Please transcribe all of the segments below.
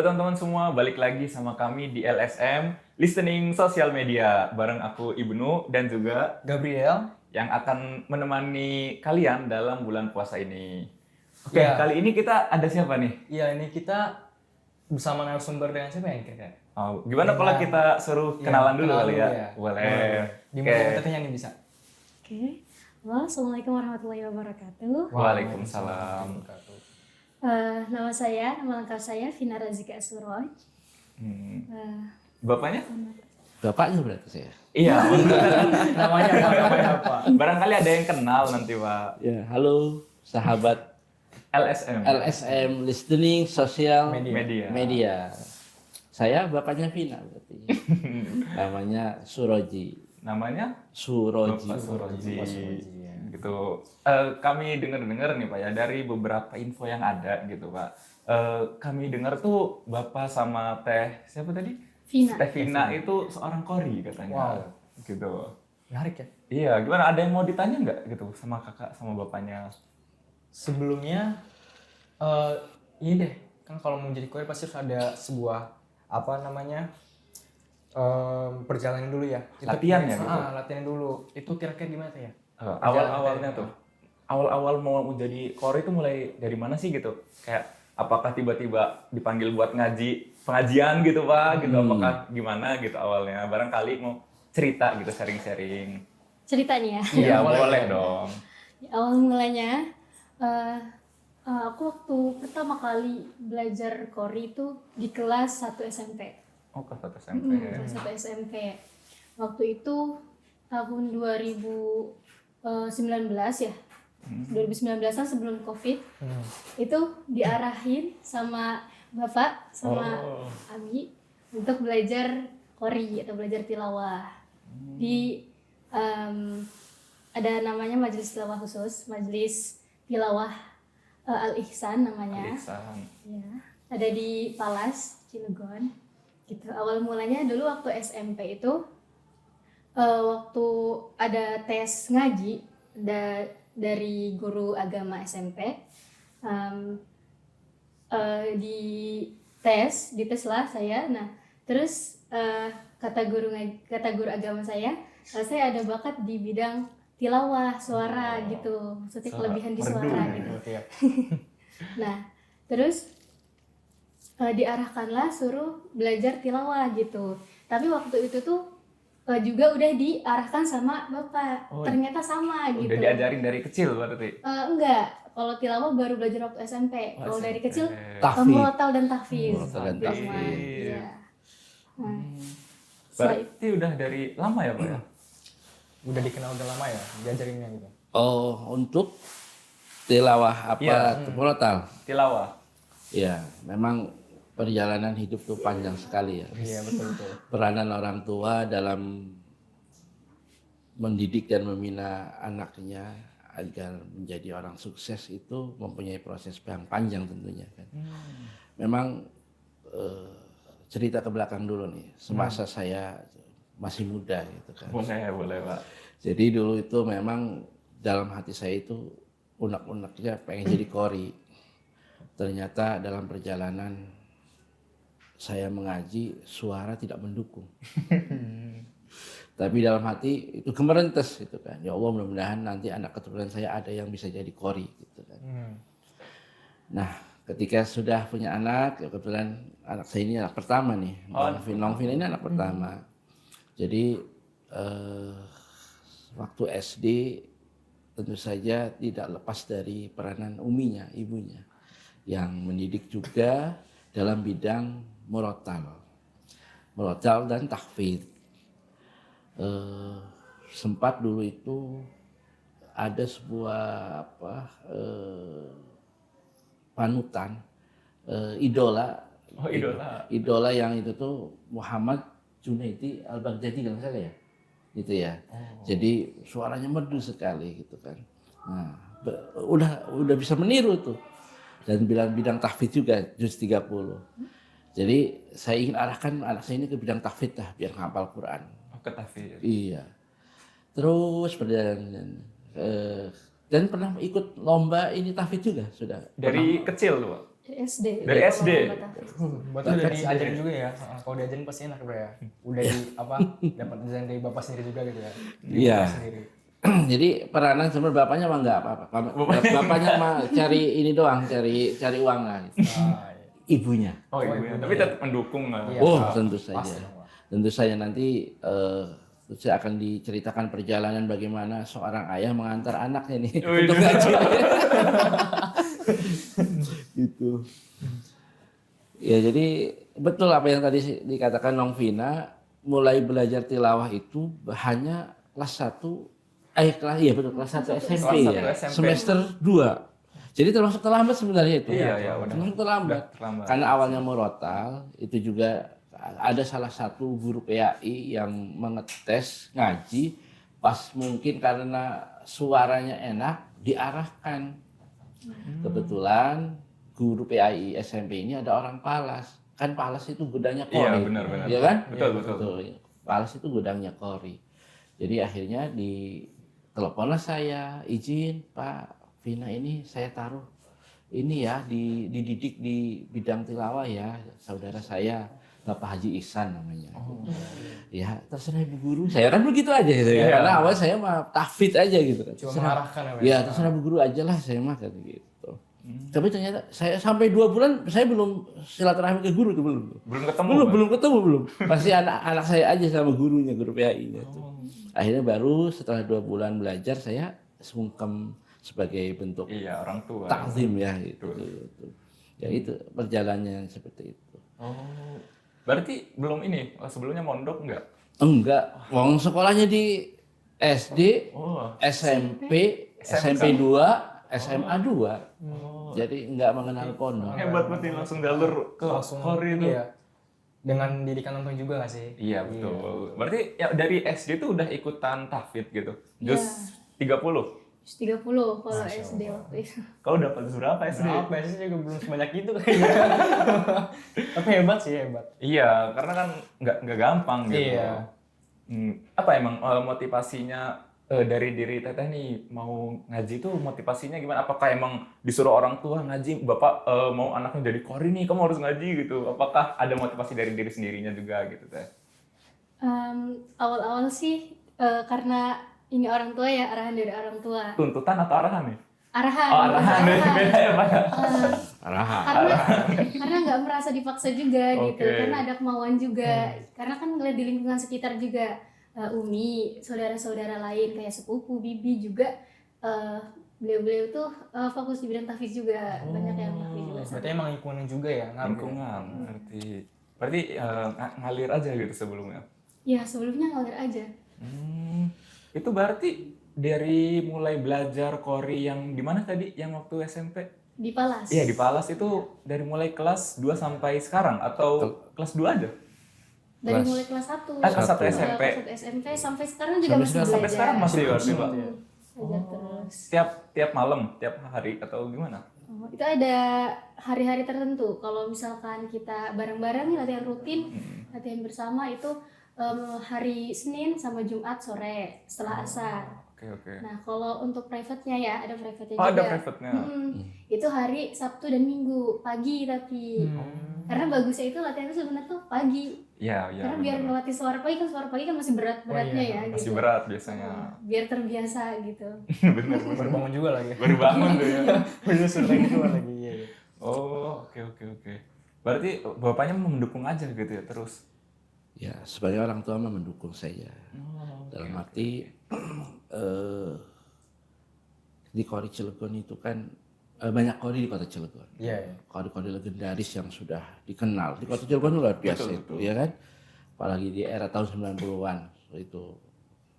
teman-teman semua, balik lagi sama kami di LSM, Listening Social Media. Bareng aku Ibnu dan juga Gabriel yang akan menemani kalian dalam bulan puasa ini. Oke, Ya. kali ini kita ada siapa nih? Iya, ini kita bersama narasumber dengan siapa ya kira-kira? Oh, gimana kalau kita suruh kenalan dulu kali ya? Boleh. Dimulai tetehnya nih bisa. Oke. Halo, Assalamualaikum warahmatullahi wabarakatuh. Waalaikumsalam. Nama lengkap saya Vina Razika Suroj. Bapaknya? Bapaknya berarti saya. Iya, Namanya apa? barangkali ada yang kenal nanti Pak. Ya, halo sahabat LSM. LSM Listening Social Media. Saya bapaknya Vina berarti. Namanya Suroji. Namanya? Suroji. Bapak Suroji. Ya. Gitu. Kami dengar-dengar nih Pak ya dari beberapa info yang ada gitu Pak. Kami dengar tuh Bapak sama Teh siapa tadi? Vina. Teh Vina itu seorang kori katanya. Wow. Gitu. Menarik ya. Iya, gimana? Ada yang mau ditanya nggak gitu sama kakak sama bapaknya? Sebelumnya ini deh, kan kalau mau jadi kori pasti harus ada sebuah perjalanan dulu ya. Latihan ya gitu? Latihan dulu. Itu kira-kira gimana ya? Awal-awalnya tuh. Awal-awal mau jadi kori itu mulai dari mana sih gitu? Kayak apakah tiba-tiba dipanggil buat pengajian gitu Pak? Gitu apakah gimana gitu awalnya? Barangkali mau cerita gitu, sharing-sharing. Ceritanya ya. Iya, boleh dong. Awal mulanya, aku waktu pertama kali belajar kori itu di kelas 1 SMP. Oh, kelas 1 SMP. Kelas 1 SMP. Waktu itu tahun 2019 ya. 2019-an sebelum Covid. Itu diarahin sama Bapak sama Abi untuk belajar kori atau belajar tilawah. Di ada namanya majelis tilawah khusus, majelis tilawah Al-Ihsan namanya. Ihsan. Ya, ada di Palas, Cilegon. Gitu. Awal mulanya dulu waktu SMP itu waktu ada tes ngaji dari guru agama SMP, dites lah saya. Nah, terus kata guru agama saya ada bakat di bidang tilawah suara gitu, maksudnya kelebihan di suara gitu. Nah, terus diarahkanlah suruh belajar tilawah gitu. Tapi waktu itu tuh juga udah diarahkan sama Bapak. Ternyata sama gitu. Udah diajarin dari kecil berarti? Enggak. Kalau tilawah baru belajar waktu SMP. Kalau dari kecil Tahfidz. murotal dan tahfidz. Murotal dan tahfidz. Iya. Nah, Berarti udah dari lama ya Pak ya? Udah dikenal udah lama ya diajarinnya gitu. Oh, untuk tilawah apa? Iya. Murotal. Tilawah. Ya, memang perjalanan hidup tuh panjang sekali ya. Iya, betul. Peranan orang tua dalam mendidik dan membina anaknya agar menjadi orang sukses itu mempunyai proses yang panjang tentunya kan. Memang cerita ke belakang dulu nih, semasa saya masih muda gitu kan. Boleh Pak. Jadi dulu itu memang dalam hati saya itu unek-uneknya pengen jadi kori. Ternyata dalam perjalanan saya mengaji, suara tidak mendukung. Tapi dalam hati itu gemerentes gitu kan. Ya Allah, mudah-mudahan nanti anak keturunan saya ada yang bisa jadi kori gitu kan. Nah, ketika sudah punya anak, ya kebetulan anak saya ini anak pertama nih. Nongvin ini anak pertama. Jadi waktu SD tentu saja tidak lepas dari peranan uminya, ibunya, yang mendidik juga dalam bidang murotal dan tahfidz. Sempat dulu itu ada sebuah panutan, idola yang itu tuh Muhammad Junaidi Al-Baghdadi kalau salah ya, gitu ya. Jadi suaranya merdu sekali gitu kan. Nah, udah bisa meniru tuh. Dan bidang tahfidz juga juz 30. Jadi saya ingin arahkan anak saya ini ke bidang tahfidz dah, biar hafal Quran. Ke tahfidz. Iya. Terus perjalanan dan pernah ikut lomba ini tahfidz juga sudah. Dari kecil tuh Pak? Dari SD. Dari SD? Berarti udah diajarin juga ya. Kalau diajarin pasti enak bro ya. Udah di apa? Dapat ajaran dari bapak sendiri juga gitu ya. Dari Iya. bapak sendiri. Jadi peranan sebenarnya bapaknya mah nggak apa-apa. Bapaknya mah cari ini doang, cari uang lah. Ibunya. Oh iya, tapi tetap mendukung lah. Iya. Oh, Pak. tentu saja. Pasti dong, Pak. Tentu saja nanti saya akan diceritakan perjalanan bagaimana seorang ayah mengantar anaknya nih Oh, iya. untuk ngaji. Gitu. Ya jadi betul apa yang tadi dikatakan Nong Vina, mulai belajar tilawah itu hanya kelas 1, kelas 1 SMP Kelas 1 ya, SMP. semester 2. Jadi termasuk terlambat sebenarnya itu. Iya, benar. Termasuk terlambat. Udah terlambat. Karena awalnya murotal, itu juga ada salah satu guru PAI yang mengetes ngaji, pas mungkin karena suaranya enak, diarahkan. Kebetulan guru PAI SMP ini ada orang Palas. Kan Palas itu gudangnya Kori. Iya, benar. Iya kan? Betul. Palas itu gudangnya Kori. Jadi akhirnya diteleponlah saya, izin Pak Vina ini saya taruh ini ya dididik di bidang tilawah ya, saudara saya Bapak Haji Ihsan namanya. Ya terserah Ibu Guru. Saya kan begitu aja gitu ya. Iya. Karena awal saya mah tahfidz aja gitu kan. Cuma mengarahkan Ya terserah Bu Guru aja lah saya mah kata gitu. Tapi ternyata saya sampai 2 bulan saya belum silaturahmi ke guru tuh belum. Belum ketemu. Belum ketemu belum. Pasti anak saya aja sama gurunya, guru PAI-nya tuh. Akhirnya baru setelah 2 bulan belajar saya sungkem sebagai bentuk Iya, orang tua. takzim ya gitu. Ya itu perjalanannya seperti itu. Oh. Berarti belum ini, sebelumnya mondok enggak? Enggak, wong sekolahnya di SD, Oh. SMP, SMP 2, SMA 2. Jadi enggak mengenal pondok. Hebat berarti langsung galur ke Langsung Kori itu. iya. Dengan didikan langsung juga gak sih? Iya, betul. Berarti ya dari SD tuh udah ikutan tahfidz gitu. Iya. Jus 30. 30 kalau SD waktu itu. Kau dapat berapa SD? Berapa sih juga belum sebanyak itu kayaknya. Tapi hebat sih, hebat. Iya, karena kan nggak gampang gitu. Iya. Apa emang motivasinya dari diri Teteh nih mau ngaji tuh motivasinya gimana? Apakah emang disuruh orang tua ngaji, Bapak mau anaknya jadi Kori nih, kamu harus ngaji gitu? Apakah ada motivasi dari diri sendirinya juga gitu Teh? Awal-awal sih karena ini orang tua ya, arahan dari orang tua. Tuntutan atau arahan nih? Arahan. Oh, arahan. Beda ya, Pak? Arahan. Karena nggak merasa dipaksa juga gitu, Oke. karena ada kemauan juga. Karena kan ngeliat di lingkungan sekitar juga, Umi, saudara-saudara lain kayak sepupu, bibi juga, beliau-beliau tuh fokus di bidang tahfidz juga, banyak yang tahfidz juga. Berarti emang lingkungan juga ya, ngaruh. Lingkungan, berarti ngalir aja gitu sebelumnya. Ya sebelumnya ngalir aja. Itu berarti dari mulai belajar Kori yang di mana tadi? Yang waktu SMP? Di Palas. Iya, di Palas itu dari mulai kelas 2 sampai sekarang atau kelas 2 aja? Dari mulai kelas 1. Kelas 1 SMP. Kelas 1 SMP sampai sekarang juga masih belajar. Sampai sekarang masih berarti, Pak? Belajar terus. Tiap malam, tiap hari atau gimana? Oh, itu ada hari-hari tertentu. Kalau misalkan kita bareng-bareng nih latihan rutin, latihan bersama itu hari Senin sama Jumat sore setelah asar. Oke. Nah, kalau untuk private-nya ya, ada private-nya Oh, juga. ada private-nya. Itu hari Sabtu dan Minggu, pagi tapi. Karena bagusnya itu latihan itu sebenarnya tuh pagi. Iya. Karena biar ngelatih suara pagi kan masih berat-beratnya ya Masih gitu. berat biasanya. Biar terbiasa gitu. Bener. Baru bangun juga lagi. Baru bangun tuh ya. Bener sering keluar lagi. Iya. Oh, oke. Berarti bapaknya mendukung aja gitu ya terus. Ya, sebagai orang tua mah mendukung saya. Dalam arti di Kori Cilegon itu kan banyak Kori di Kota Cilegon. Iya. Kori-kori legendaris yang sudah dikenal. Di Kota Cilegon luar biasa itu, ya kan? Apalagi di era tahun 90-an itu.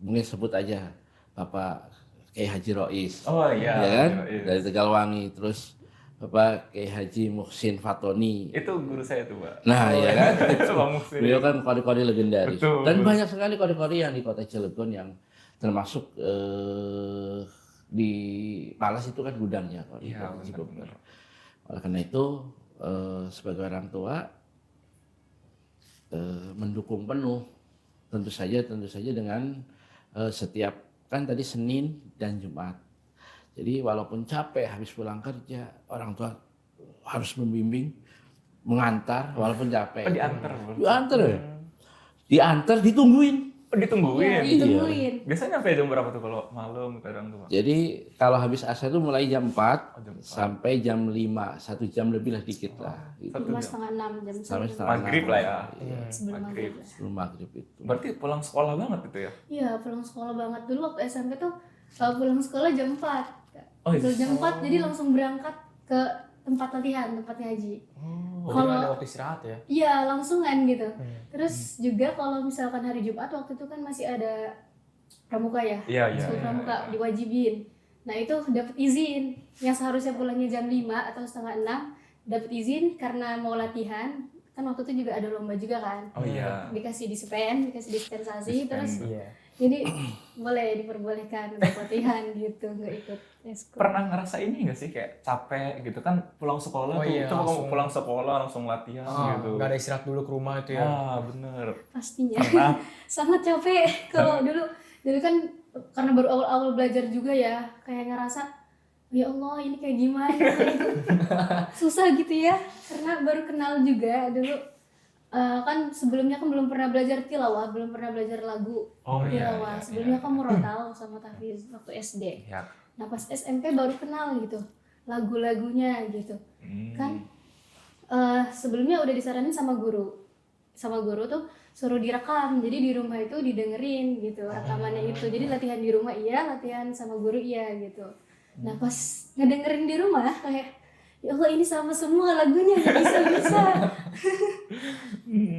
Mungkin sebut aja Bapak Kiai Haji Rois. Oh iya. Ya kan? Iya. Dari Tegalwangi. Terus Bapak Kiai Haji Muhsin Fatoni. Itu guru saya tuh, Pak. Nah, ya kan? Itu Pak Muhsin. Beliau kan kori-kori legendaris. Betul. Dan banyak sekali kori-kori yang di Kota Cilegon yang termasuk di Palas itu kan gudangnya. Iya, benar. Oleh karena itu sebagai orang tua mendukung penuh, tentu saja dengan setiap kan tadi Senin dan Jumat. Jadi walaupun capek habis pulang kerja, orang tua harus membimbing, mengantar walaupun capek. Diantar. Diantar ya. Diantar, ditungguin. Ditungguin. Ditungguin. Biasanya sampai jam berapa tuh kalau malam kadang tuh, Pak? Jadi kalau habis asar itu mulai jam 4 Oh, jam 4. sampai jam 5, 1 jam lebih lah dikit lah. Gitu. 5:30 jam Sampai 9. setengah Maghrib enam. lah ya. Sebelum maghrib lah. Sebelum maghrib itu. Berarti pulang sekolah banget itu ya? Iya, pulang sekolah banget. Dulu waktu SMP tuh pulang sekolah jam 4. Oh, iya. Jam 4 jadi langsung berangkat ke tempat latihan, tempat ngaji. Oh, Kalau- jadi ada waktu istirahat ya. Iya, langsungan gitu. Terus juga kalau misalkan hari Jumat waktu itu kan masih ada pramuka ya. Iya, iya. Sekolah pramuka diwajibin. Nah, itu dapat izin. Yang seharusnya pulangnya jam 5 atau setengah 6 dapat izin karena mau latihan. Kan waktu itu juga ada lomba juga kan. Oh iya. Dikasih disiplin, dikasih dispensasi, terus Iya. jadi boleh diperbolehkan untuk latihan gitu, nggak ikut eskul. Pernah ngerasa ini nggak sih kayak capek gitu kan pulang sekolah Oh tuh, iya, itu langsung. pulang sekolah langsung latihan gitu. Nggak ada istirahat dulu ke rumah itu ya. Ah, bener. Pastinya Karena sangat capek kalau dulu kan karena baru awal-awal belajar juga ya, kayak ngerasa ya Allah ini kayak gimana gitu. Susah gitu ya karena baru kenal juga dulu. Kan sebelumnya kan belum pernah belajar tilawah, belum pernah belajar lagu Oh, iya, tilawah. iya, Sebelumnya iya. kan murotal sama tahfiz waktu SD. ya. Nah pas SMP baru kenal gitu lagu-lagunya gitu. Kan sebelumnya udah disaranin sama guru tuh suruh direkam, jadi di rumah itu didengerin gitu rekamannya itu, jadi latihan di rumah iya, latihan sama guru iya gitu. Nah pas ngedengerin di rumah kayak ya Allah ini sama semua lagunya, nggak bisa.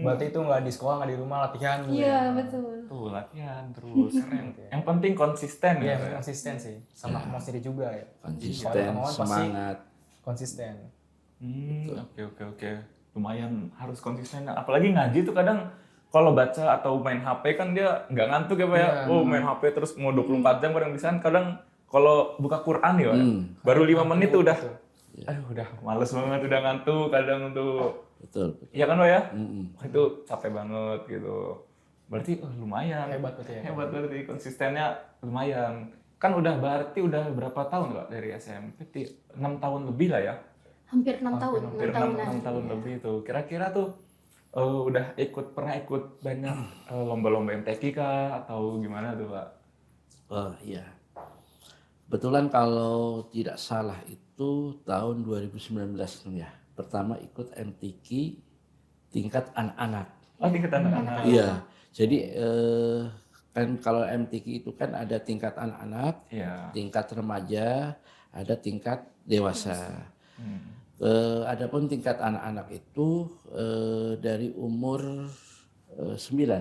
Berarti itu nggak di sekolah, nggak di rumah latihan. gitu Iya ya. betul. Tuh latihan terus. Keren tuh ya. Yang penting konsisten Iya, ya. konsisten sih. Sama mau sendiri juga ya. Konsisten, Kalau pasti semangat. Konsisten. Oke. Lumayan harus konsisten. Apalagi ngaji tuh kadang kalau baca atau main HP kan dia nggak ngantuk ya Pak ya. Iya. Oh main HP terus mau 24 jam kadang bisa. Kadang kalau buka Quran ya Pak, baru 5 menit tuh udah. Aduh udah males banget, udah ngantuk kadang tuh. Betul. Iya kan Pak ya? Mm-mm. Wah, itu capek banget gitu. Berarti lumayan. Hebat berarti ya. Hebat berarti konsistennya lumayan. Kan udah berarti udah berapa tahun Pak dari SMP? 6 tahun lebih lah ya. Hampir 6 tahun, Hampir 6 tahunan. 6 tahun lebih tuh. Kira-kira tuh udah pernah ikut banyak lomba-lomba MTQ kah atau gimana tuh Pak? Oh iya. Kebetulan kalau tidak salah itu tahun 2019 ya. Pertama ikut MTQ tingkat anak-anak. Oh tingkat anak-anak. Iya. Jadi kan kalau MTQ itu kan ada tingkat anak-anak, Iya. tingkat remaja, ada tingkat dewasa. Adapun tingkat anak-anak itu dari umur 9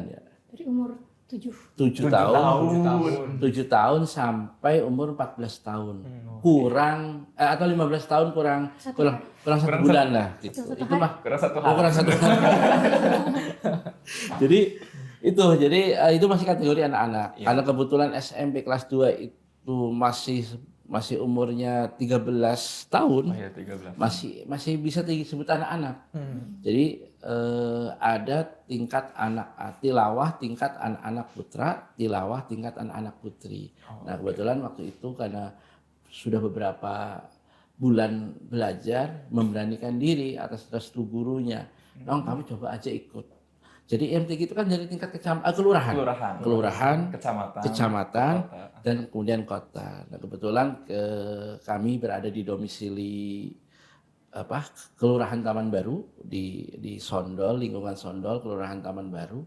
ya. Dari umur 7. 7 tahun. 7 tahun sampai umur 14 tahun. Kurang atau 15 tahun kurang Satu 1 bulan lah gitu. Satu Itu mah Kurang satu oh, hal. kurang 1 Jadi itu masih kategori anak-anak. Iya. Karena kebetulan SMP kelas 2 itu masih umurnya 13 tahun. Oh iya 13. Masih bisa disebut anak-anak. Jadi ada tingkat anak tilawah, tingkat anak-anak putra, tilawah tingkat anak-anak putri. Nah kebetulan waktu itu karena sudah beberapa bulan belajar, memberanikan diri atas restu gurunya. Dong kamu coba aja ikut. Jadi MTQ itu kan dari tingkat kelurahan, kecamatan, kota. dan kemudian kota. Nah kebetulan kami berada di domisili Kelurahan Taman Baru di Sondol, lingkungan Sondol, Kelurahan Taman Baru.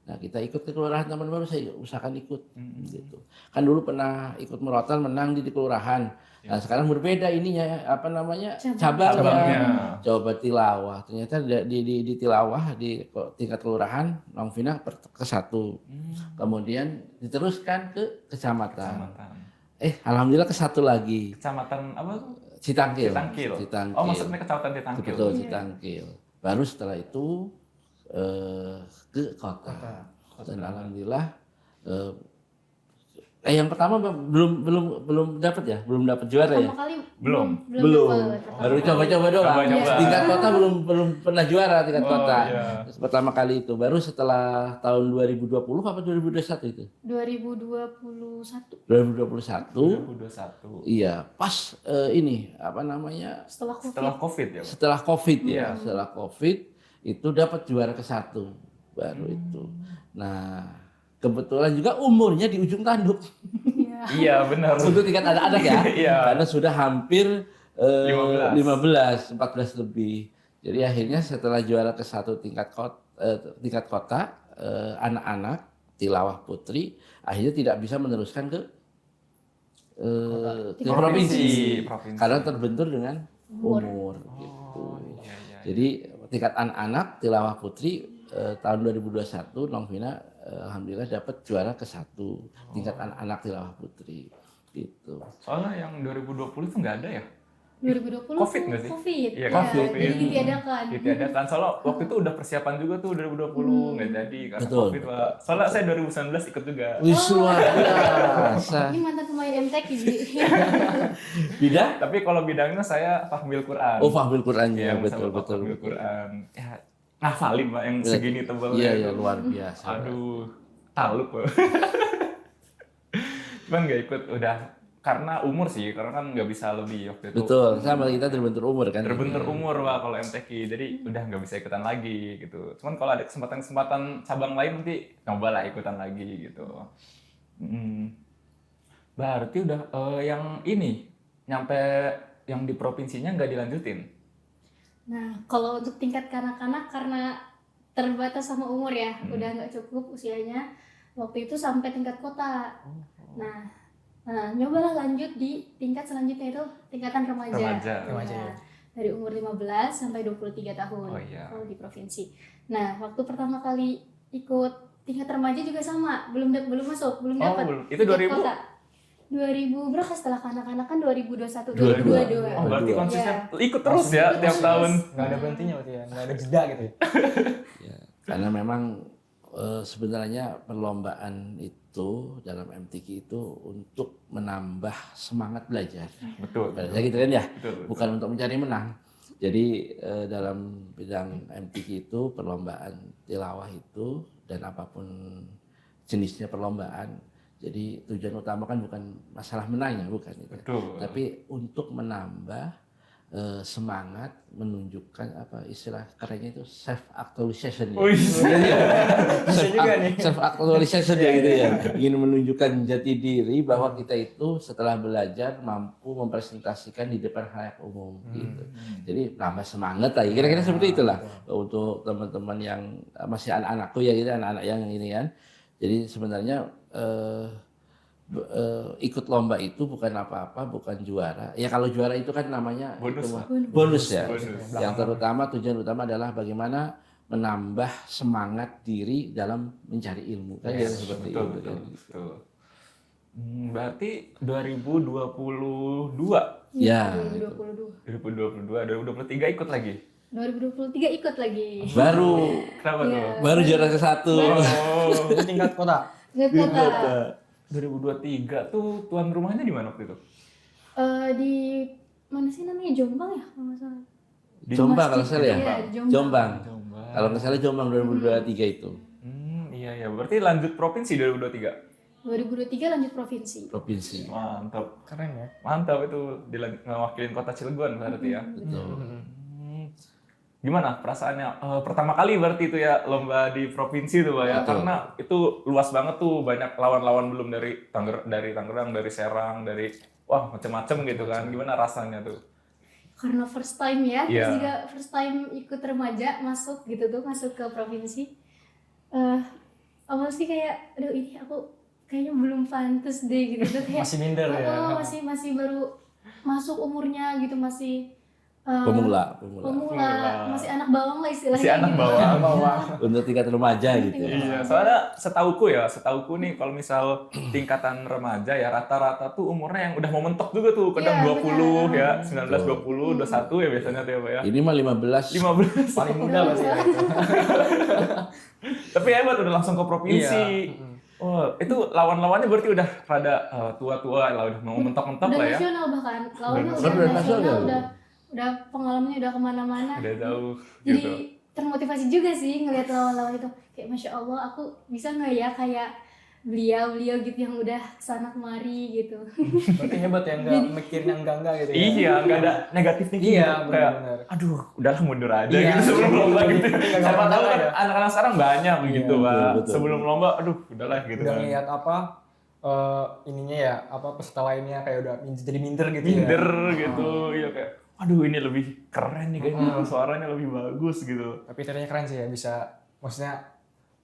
Nah kita ikut ke Kelurahan Taman Baru, saya usahakan ikut gitu. Kan dulu pernah ikut murotal menang di kelurahan. Nah sekarang berbeda ininya cabangnya. Coba tilawah, ternyata di tilawah di tingkat kelurahan Nongvina ke 1. Kemudian diteruskan ke kecamatan. Alhamdulillah ke 1 lagi. Kecamatan apa tuh? Citangkil. Oh maksudnya kecamatan Citangkil. Betul, Citangkil. Baru setelah itu ke kota. Dan alhamdulillah Yang pertama belum dapat ya, belum dapat juara ya. Pertama kali Belum. dapet. Baru coba-coba doang. Coba-coba. Tingkat kota belum pernah juara tingkat kota. iya. Pertama kali itu baru setelah tahun 2020 apa 2021 itu? 2021 2021. 2021. Iya, pas ini apa namanya? setelah COVID. Setelah COVID ya. Setelah Covid ya. Iya. Setelah Covid itu dapat juara ke-1 baru itu. Nah, kebetulan juga umurnya di ujung tanduk. Iya benar. Untuk tingkat anak-anak ya. Iya. Karena sudah hampir 15. 14 lebih. Jadi akhirnya setelah juara ke-1 tingkat kota, anak-anak tilawah putri akhirnya tidak bisa meneruskan ke provinsi. Provinsi. Karena terbentur dengan umur gitu. Iya, iya. Jadi tingkat anak-anak tilawah putri tahun 2021 Nongvina alhamdulillah dapat juara ke-1 tingkat anak-anak tilawah putri gitu. Soalnya yang 2020 itu nggak ada ya? 2020 COVID nggak sih? COVID. Iya, Ya, COVID. jadi ditiadakan. Ditiadakan. Soalnya waktu itu udah persiapan juga tuh 2020 nggak jadi karena Betul. COVID Pak. Soalnya saya 2019 ikut juga. Wih, luar biasa. Ini mantan pemain MTQ Ji. Bidang? Tapi kalau bidangnya saya fahmil Quran. Oh, fahmil Qurannya Iya, betul sama betul. fahmil Quran. Ya, ngafalin Pak yang segini tebalnya. Iya, itu. iya luar biasa. Aduh, taluk Pak. Cuman nggak ikut udah karena umur sih, karena kan nggak bisa lebih waktu itu. Betul, sama kita terbentur umur kan. Terbentur umur Pak kalau MTQ, jadi udah nggak bisa ikutan lagi gitu. Cuman kalau ada kesempatan cabang lain nanti cobalah ikutan lagi gitu. Berarti udah yang ini nyampe yang di provinsinya nggak dilanjutin. Nah, kalau untuk tingkat kanak-kanak karena terbatas sama umur ya, udah nggak cukup usianya. Waktu itu sampai tingkat kota. Nah, nyobalah lanjut di tingkat selanjutnya itu tingkatan remaja. Remaja. Ya, dari umur 15 sampai 23 tahun. Oh, iya. Kalau di provinsi. Nah, waktu pertama kali ikut tingkat remaja juga sama, belum masuk, belum dapat. belum. Itu tingkat 2000? kota. 2000 berapa setelah kanak-kanak kan 2021, 22. 2022. Oh, berarti Iya. konsisten ikut terus ya tiap Terus. tahun. Nggak ada berhentinya berarti ya, nggak ada jeda gitu ya. Ya, karena memang sebenarnya perlombaan itu dalam MTQ itu untuk menambah semangat belajar. Betul. Belajar gitu kan ya, Betul. bukan untuk mencari menang. Jadi dalam bidang MTQ itu perlombaan tilawah itu dan apapun jenisnya perlombaan. Jadi tujuan utama kan bukan masalah menangnya, bukan itu. Betul. Tapi untuk menambah semangat, menunjukkan apa istilah kerennya itu self actualization. Oh, iya. Bisa juga nih. Self actualization ya gitu ya. Ingin menunjukkan jati diri bahwa kita itu setelah belajar mampu mempresentasikan di depan halayak umum gitu. Jadi nambah semangat lagi. Kira-kira seperti itulah untuk teman-teman yang masih anak-anakku ya gitu, anak-anak yang ini kan. Jadi sebenarnya ikut lomba itu bukan apa-apa, bukan juara. Ya kalau juara itu kan namanya Bonus. itu bonus ya. Bonus. Yang terutama tujuan utama adalah bagaimana menambah semangat diri dalam mencari ilmu kan Yes, seperti betul, itu. betul, Kan. betul. Berarti 2022, Ya. 2022. 2023 ikut lagi. 2023 ikut lagi. Baru Kenapa Iya. tuh? baru juara ke-1. Oh, Itu tingkat kota. Tingkat kota. 2023 tuh tuan rumahnya di mana waktu itu? Di mana sih namanya, Jombang ya kalau nggak salah. Di Jombang kalau Masjid. salah ya. Iya, Jombang. Jombang. Kalau nggak salah Jombang 2023 itu. Iya ya, berarti lanjut provinsi 2023. 2023 lanjut provinsi. Provinsi. Mantap. Keren ya. Mantap itu ngewakilin kota Cilegon berarti ya. Betul. Gimana perasaannya pertama kali berarti itu ya lomba di provinsi tuh Pak ya, Betul. karena itu luas banget tuh, banyak lawan-lawan belum dari Tangerang, dari Serang, dari wah macem-macem gitu kan. Gimana rasanya tuh? Karena first time ya, Iya. terus juga first time ikut remaja masuk gitu tuh, masuk ke provinsi. Awal sih kayak, aduh ini aku kayaknya belum pantas deh gitu tuh, kayak Masih minder ya. masih baru masuk umurnya gitu, masih Pemula. masih anak bawang lah istilahnya. Masih anak gitu. bawang. Untuk tingkat remaja gitu. Iya, soalnya setauku nih kalau misal tingkatan remaja ya rata-rata tuh umurnya yang udah mau mentok juga tuh, kadang Iya, 20 benar. ya, 19, 20, 21 ya biasanya tuh ya Pak ya. Ini mah 15. 15. Paling muda pasti ya. Tapi hebat udah langsung ke provinsi. Iya. Oh, itu lawan-lawannya berarti udah rada tua-tua lah, udah mau mentok-mentok Udah lah ya. nasional bahkan, lawannya Udah udah nasional. nasional, udah pengalamannya udah kemana-mana. Udah jauh Jadi gitu. termotivasi juga sih ngelihat lawan-lawan itu. Kayak Masya Allah, aku bisa nggak ya kayak beliau gitu yang udah kesana kemari gitu. Berarti hebat ya, nggak mikirin yang enggak gitu ya. Iya, nggak ada negatif thinking Iya, gitu. Kayak, benar-benar. aduh, udahlah mundur aja Iya, gitu sebelum lomba gitu. nggak Siapa tahu gampang kan ya. anak-anak sekarang banyak Iya, gitu, Pak. betul. Sebelum lomba, aduh, udahlah gitu Udah kan. ngeliat apa ininya ya, apa peserta lainnya kayak udah jadi minder gitu Minder ya. gitu, iya kayak, aduh ini lebih keren nih kayaknya, suaranya lebih bagus gitu. Tapi ternyata keren sih ya, bisa maksudnya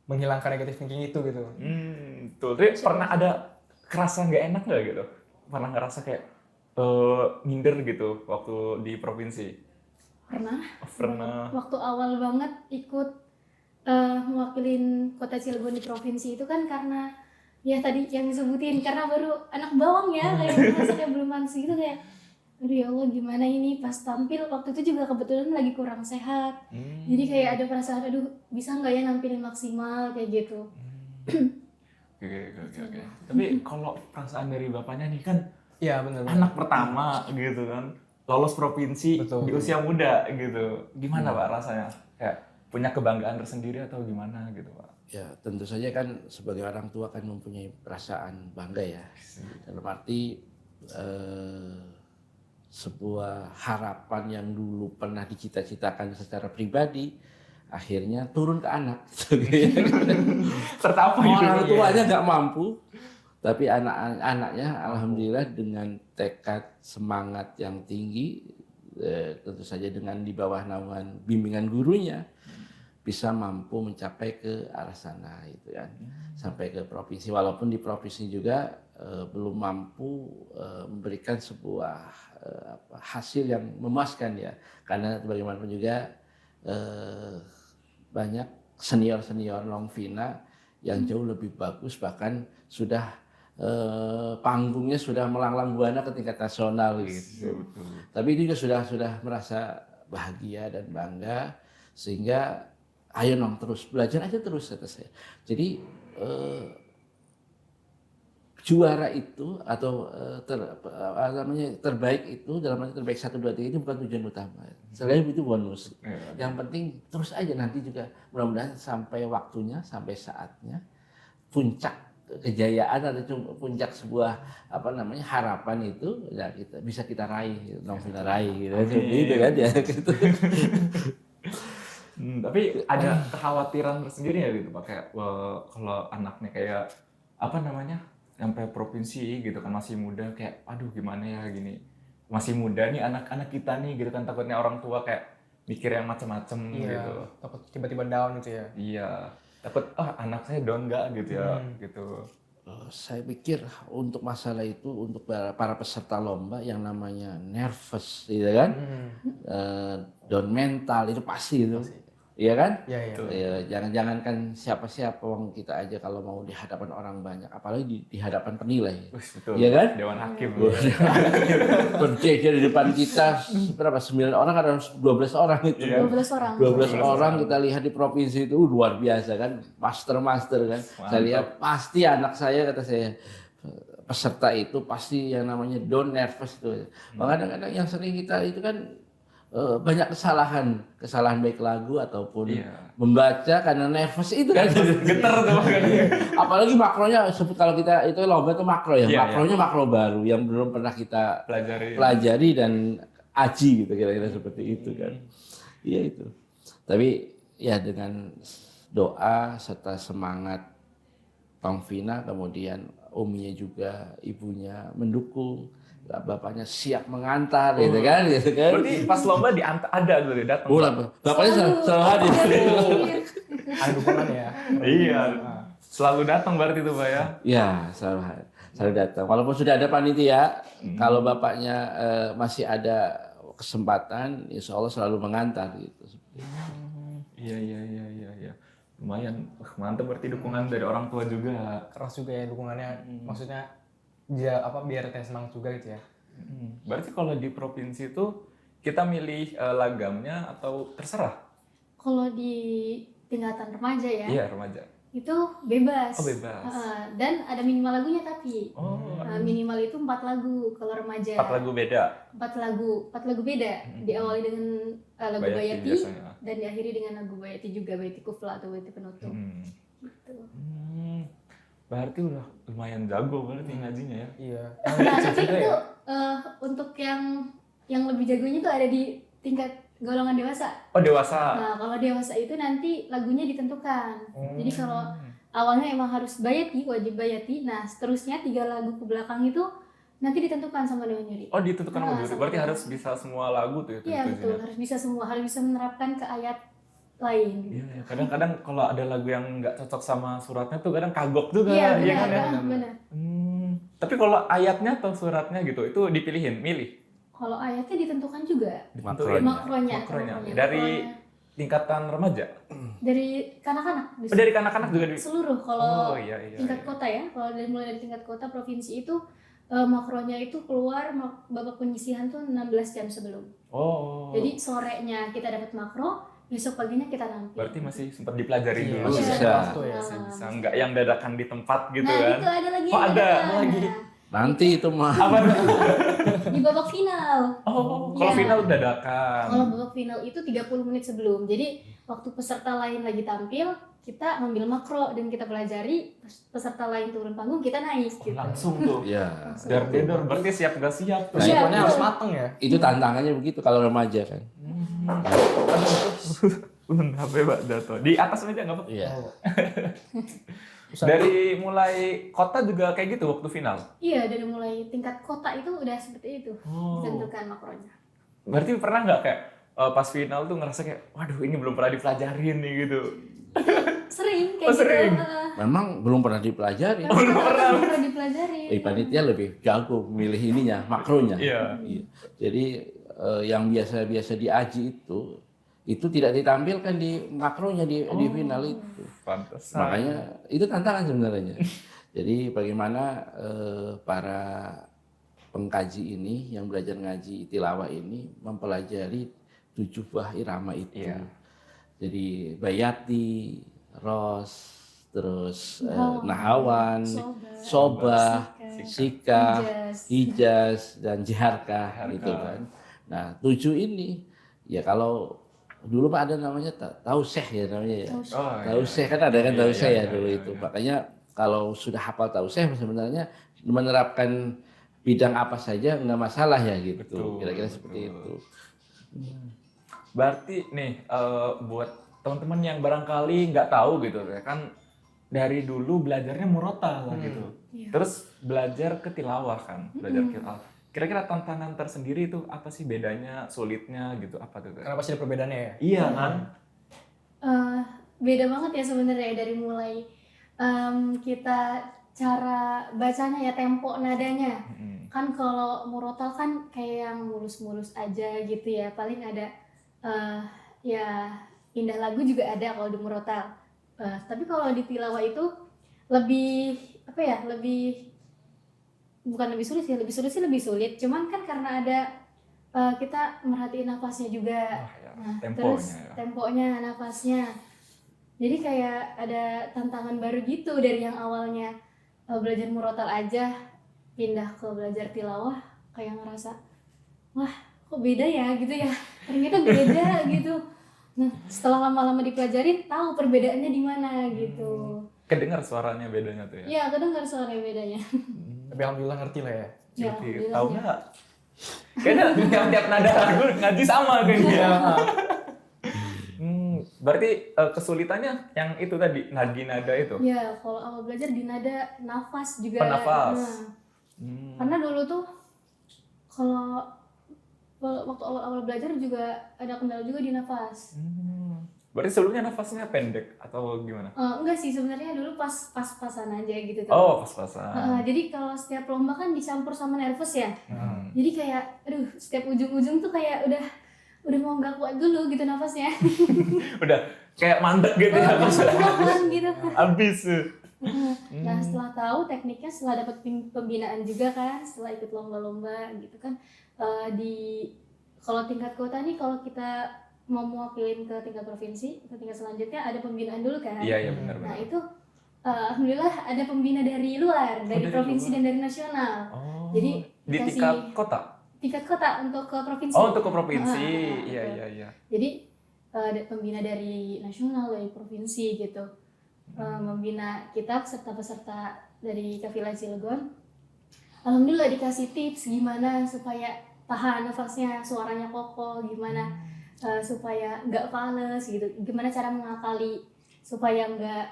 menghilangkan negatif thinking itu gitu. Tuh. Tapi pernah ada kerasa nggak enak nggak gitu? Pernah ngerasa kayak minder gitu waktu di provinsi? Pernah. Pernah. Waktu awal banget ikut mewakilin kota Cilegon di provinsi itu kan karena ya tadi yang disebutin karena baru anak bawang ya kayak merasa kayak belum pantas gitu kayak aduh ya Allah gimana ini pas tampil waktu itu juga kebetulan lagi kurang sehat jadi kayak ada perasaan aduh bisa nggak ya nampilin maksimal kayak gitu. Oke. Tapi kalau perasaan dari bapaknya nih kan Iya benar. anak pertama gitu kan, lolos provinsi Betul. di usia muda gitu. Gimana Pak rasanya? Kayak punya kebanggaan tersendiri atau gimana gitu Pak? Ya tentu saja kan sebagai orang tua kan mempunyai perasaan bangga ya. Dalam arti sebuah harapan yang dulu pernah dicita-citakan secara pribadi akhirnya turun ke anak. Tertapai gitu. Orang tuanya nggak mampu, tapi anak-anaknya alhamdulillah dengan tekad semangat yang tinggi, tentu saja dengan di bawah naungan bimbingan gurunya bisa mampu mencapai ke arah sana itu kan, sampai ke provinsi. Walaupun di provinsi juga belum mampu memberikan sebuah hasil yang memuaskan ya, karena bagaimanapun juga banyak senior Longvina yang jauh lebih bagus, bahkan sudah panggungnya sudah melanglang buana ke tingkat nasional gitu. Tapi itu juga sudah merasa bahagia dan bangga, sehingga ayo nong terus belajar aja terus kata saya. Jadi juara itu atau terbaik itu dalam arti terbaik 1, 2, 3 ini bukan tujuan utama. Selain itu bonus. Yang penting terus aja, nanti juga mudah-mudahan sampai waktunya, sampai saatnya puncak kejayaan atau puncak sebuah harapan itu ya bisa kita raih, Longvina raih gitu. Seperti itu kan ya gitu. Tapi ada kekhawatiran tersendiri ya gitu Pak, kayak kalau anaknya kayak sampai provinsi gitu kan, masih muda, kayak aduh gimana ya gini, masih muda nih anak-anak kita nih gitu kan, takutnya orang tua kayak mikir yang macam-macam gitu. Takut tiba-tiba down gitu ya. Iya, takut anak saya down nggak gitu ya gitu. Saya pikir untuk masalah itu, untuk para peserta lomba yang namanya nervous gitu kan, down mental itu pasti itu. Iya kan? Iya. Jangan kan siapa-siapa, wong kita aja kalau mau di hadapan orang banyak, apalagi di hadapan penilai. Betul. Iya kan? Dewan Hakim. Berjejer di depan kita berapa? 9 orang atau 12 orang itu. 12 orang. 12 orang kita lihat di provinsi itu luar biasa kan, master kan. Mantap. Saya lihat pasti anak saya, kata saya, peserta itu pasti yang namanya down nervous itu. Kadang-kadang yang sering kita itu kan banyak kesalahan baik lagu ataupun membaca karena nervous itu kan. Getar tuh kan. Apalagi makronya, kalau kita itu lomba itu makro ya, Iya, makronya makro baru yang belum pernah kita pelajari dan aji gitu, kira-kira seperti itu kan. Iya itu. Tapi ya dengan doa serta semangat Longvina, kemudian uminya juga, ibunya mendukung, bapaknya siap mengantar gitu kan. Berarti pas lomba ada tuh datang. Bapaknya selalu hadir. Ada dukungan ya. Iya. Selalu datang berarti itu Pak ya. Ya, selalu datang. Walaupun sudah ada panitia, kalau bapaknya masih ada kesempatan, insya Allah selalu mengantar gitu. Iya. Lumayan, mantap berarti dukungan dari orang tua juga. Keras juga ya dukungannya. Maksudnya dia biar kita semangat juga gitu ya. Berarti kalau di provinsi itu kita milih lagamnya atau terserah? Kalau di tingkatan remaja ya. Iya, remaja. itu bebas. Oh, bebas. Dan ada minimal lagunya tapi. Oh, Minimal itu 4 lagu kalau remaja. 4 lagu beda. 4 lagu beda. Diawali dengan lagu Bayati biasanya. dan diakhiri dengan lagu Bayati juga, Bayati Kufla atau Bayati Penutup. Gitu. Berarti udah lumayan jago berarti ngajinya ya. Iya. Nah, tapi itu untuk yang lebih jagonya tuh ada di tingkat golongan dewasa. Oh, dewasa. Nah, kalau dewasa itu nanti lagunya ditentukan. Jadi kalau awalnya emang harus bayati, wajib bayati. Nah, seterusnya 3 lagu ke belakang itu nanti ditentukan sama dewan juri. Oh, ditentukan sama juri. sama Berarti dewan. harus bisa semua lagu tuh ya. Iya betul, harus bisa semua, harus bisa menerapkan ke ayat lain. Iya, ya. Kadang-kadang kalau ada lagu yang nggak cocok sama suratnya tuh kadang kagok juga. Iya ya benar, kan, ya? benar. Tapi kalau ayatnya atau suratnya gitu, itu dipilihin, milih. Kalau ayatnya ditentukan juga. Ditentuin. Makronya. Dari tingkatan remaja. Dari kanak-kanak. Oh, dari kanak-kanak juga di. Seluruh kalau Oh, iya. tingkat kota ya, kalau mulai dari tingkat kota provinsi itu makronya itu keluar babak penyisihan tuh 16 jam sebelum. Oh. Jadi sorenya kita dapat makro, besok paginya kita tampil. Berarti masih sempat dipelajari Iya, dulu. masih ya. bisa. Waktu ya. Masih bisa, nggak yang dadakan di tempat gitu Nah kan. itu ada lagi. Oh, yang ada dadakan. lagi. Nanti itu mah. Apa tuh? Di babak final. Oh, kalau Iya. final dadakan. Kalau babak final itu 30 menit sebelum. Jadi waktu peserta lain lagi tampil, kita ngambil makro dan kita pelajari, peserta lain turun panggung kita naik gitu. Langsung tuh. Ya. Dar-dedor, berarti siap gak siap tuh. Iya, Pokoknya harus betul. mateng ya. Itu tantangannya begitu kalau remaja kan. Ulun HP Pak jatuh. Di atas meja nggak apa-apa. Iya. Dari mulai kota juga kayak gitu waktu final. Iya, dari mulai tingkat kota itu udah seperti itu. Oh. Ditentukan makronya. Berarti pernah nggak kayak pas final tuh ngerasa kayak, waduh ini belum pernah dipelajarin nih gitu. Sering kayak gitu. sering. Memang belum pernah dipelajari. Belum pernah dipelajari. Panitia lebih jago milih ininya, makronya. Iya. Jadi yang biasa-biasa di AJI itu tidak ditampilkan di makronya di final itu. Pantes. Makanya itu tantangan sebenarnya. Jadi bagaimana para pengkaji ini yang belajar ngaji tilawah ini mempelajari 7 buah irama itu. Iya. Jadi bayati, ros, terus Nahawan, nahawan, sobah, sika, hijaz, dan jiharkah gitu kan. Nah 7 ini ya kalau dulu Pak ada namanya tauseh ya namanya ya. Oh, Tauseh kan ada kan tauseh ya iya, dulu iya, itu. iya. Makanya kalau sudah hafal tauseh sebenarnya menerapkan bidang apa saja nggak masalah ya gitu. Betul, Kira-kira betul. seperti itu. Berarti nih buat teman-teman yang barangkali nggak tahu gitu ya kan dari dulu belajarnya murotal gitu. Iya. Terus belajar ke tilawah kan, belajar tilawah. Kira-kira tantangan tersendiri itu apa sih bedanya, sulitnya gitu apa tuh? Kenapa sih ada perbedaannya ya? Iya kan? Beda banget ya sebenarnya dari mulai kita cara bacanya ya, tempo nadanya. Kan kalau murotal kan kayak yang mulus-mulus aja gitu ya, paling ada ya indah lagu juga ada kalau di murotal. Tapi kalau di tilawah itu lebih apa ya, bukan lebih sulit sih, lebih sulit. Cuman kan karena ada kita merhatiin nafasnya juga. Ya, Nah, temponya terus ya. temponya, nafasnya. Jadi kayak ada tantangan baru gitu dari yang awalnya belajar murotal aja pindah ke belajar tilawah, kayak ngerasa wah kok beda ya gitu ya, ternyata beda gitu. Nah setelah lama-lama dipelajarin tahu perbedaannya di mana gitu. Kedengar suaranya bedanya tuh ya. Iya kedengar suara bedanya. Tapi alhamdulillah ngerti lah ya. Ya, Ngerti. alhamdulillah Tahu ya. nggak? Kayaknya tiap nada lagu ngaji sama kayaknya. Berarti kesulitannya yang itu tadi nagi nada itu. Ya kalau awal belajar di nada nafas juga. Penafas. Nah, karena dulu tuh kalau waktu awal-awal belajar juga ada kendala juga di nafas. Berarti sebelumnya nafasnya pendek atau gimana? Enggak sih sebenarnya dulu pas-pasan aja gitu tuh. Oh, pas-pasan. Jadi kalau setiap lomba kan dicampur sama nervous ya. Jadi kayak aduh setiap ujung-ujung tuh kayak udah mau nggak kuat dulu gitu nafasnya. Udah kayak mandek gitu ya. Pelan gitu. Habis. Nah setelah tahu tekniknya, setelah dapat pembinaan juga kan, setelah ikut lomba-lomba gitu kan, kalau tingkat kota nih kalau kita mau mewakilin ke tingkat provinsi, ke tingkat selanjutnya ada pembinaan dulu kan. Iya benar. Nah itu Alhamdulillah ada pembina dari luar, dari dari provinsi luar. dan dari nasional. Oh. Jadi di dikasih tingkat kota. tingkat kota untuk ke provinsi. Oh, untuk ke provinsi. Iya, betul. iya, iya. Jadi ada pembina dari nasional, dari provinsi gitu. Membina kita peserta-peserta dari Kafilah Cilegon. Alhamdulillah dikasih tips gimana supaya tahan nafasnya, suaranya kokoh, gimana supaya nggak fales gitu. Gimana cara mengakali supaya nggak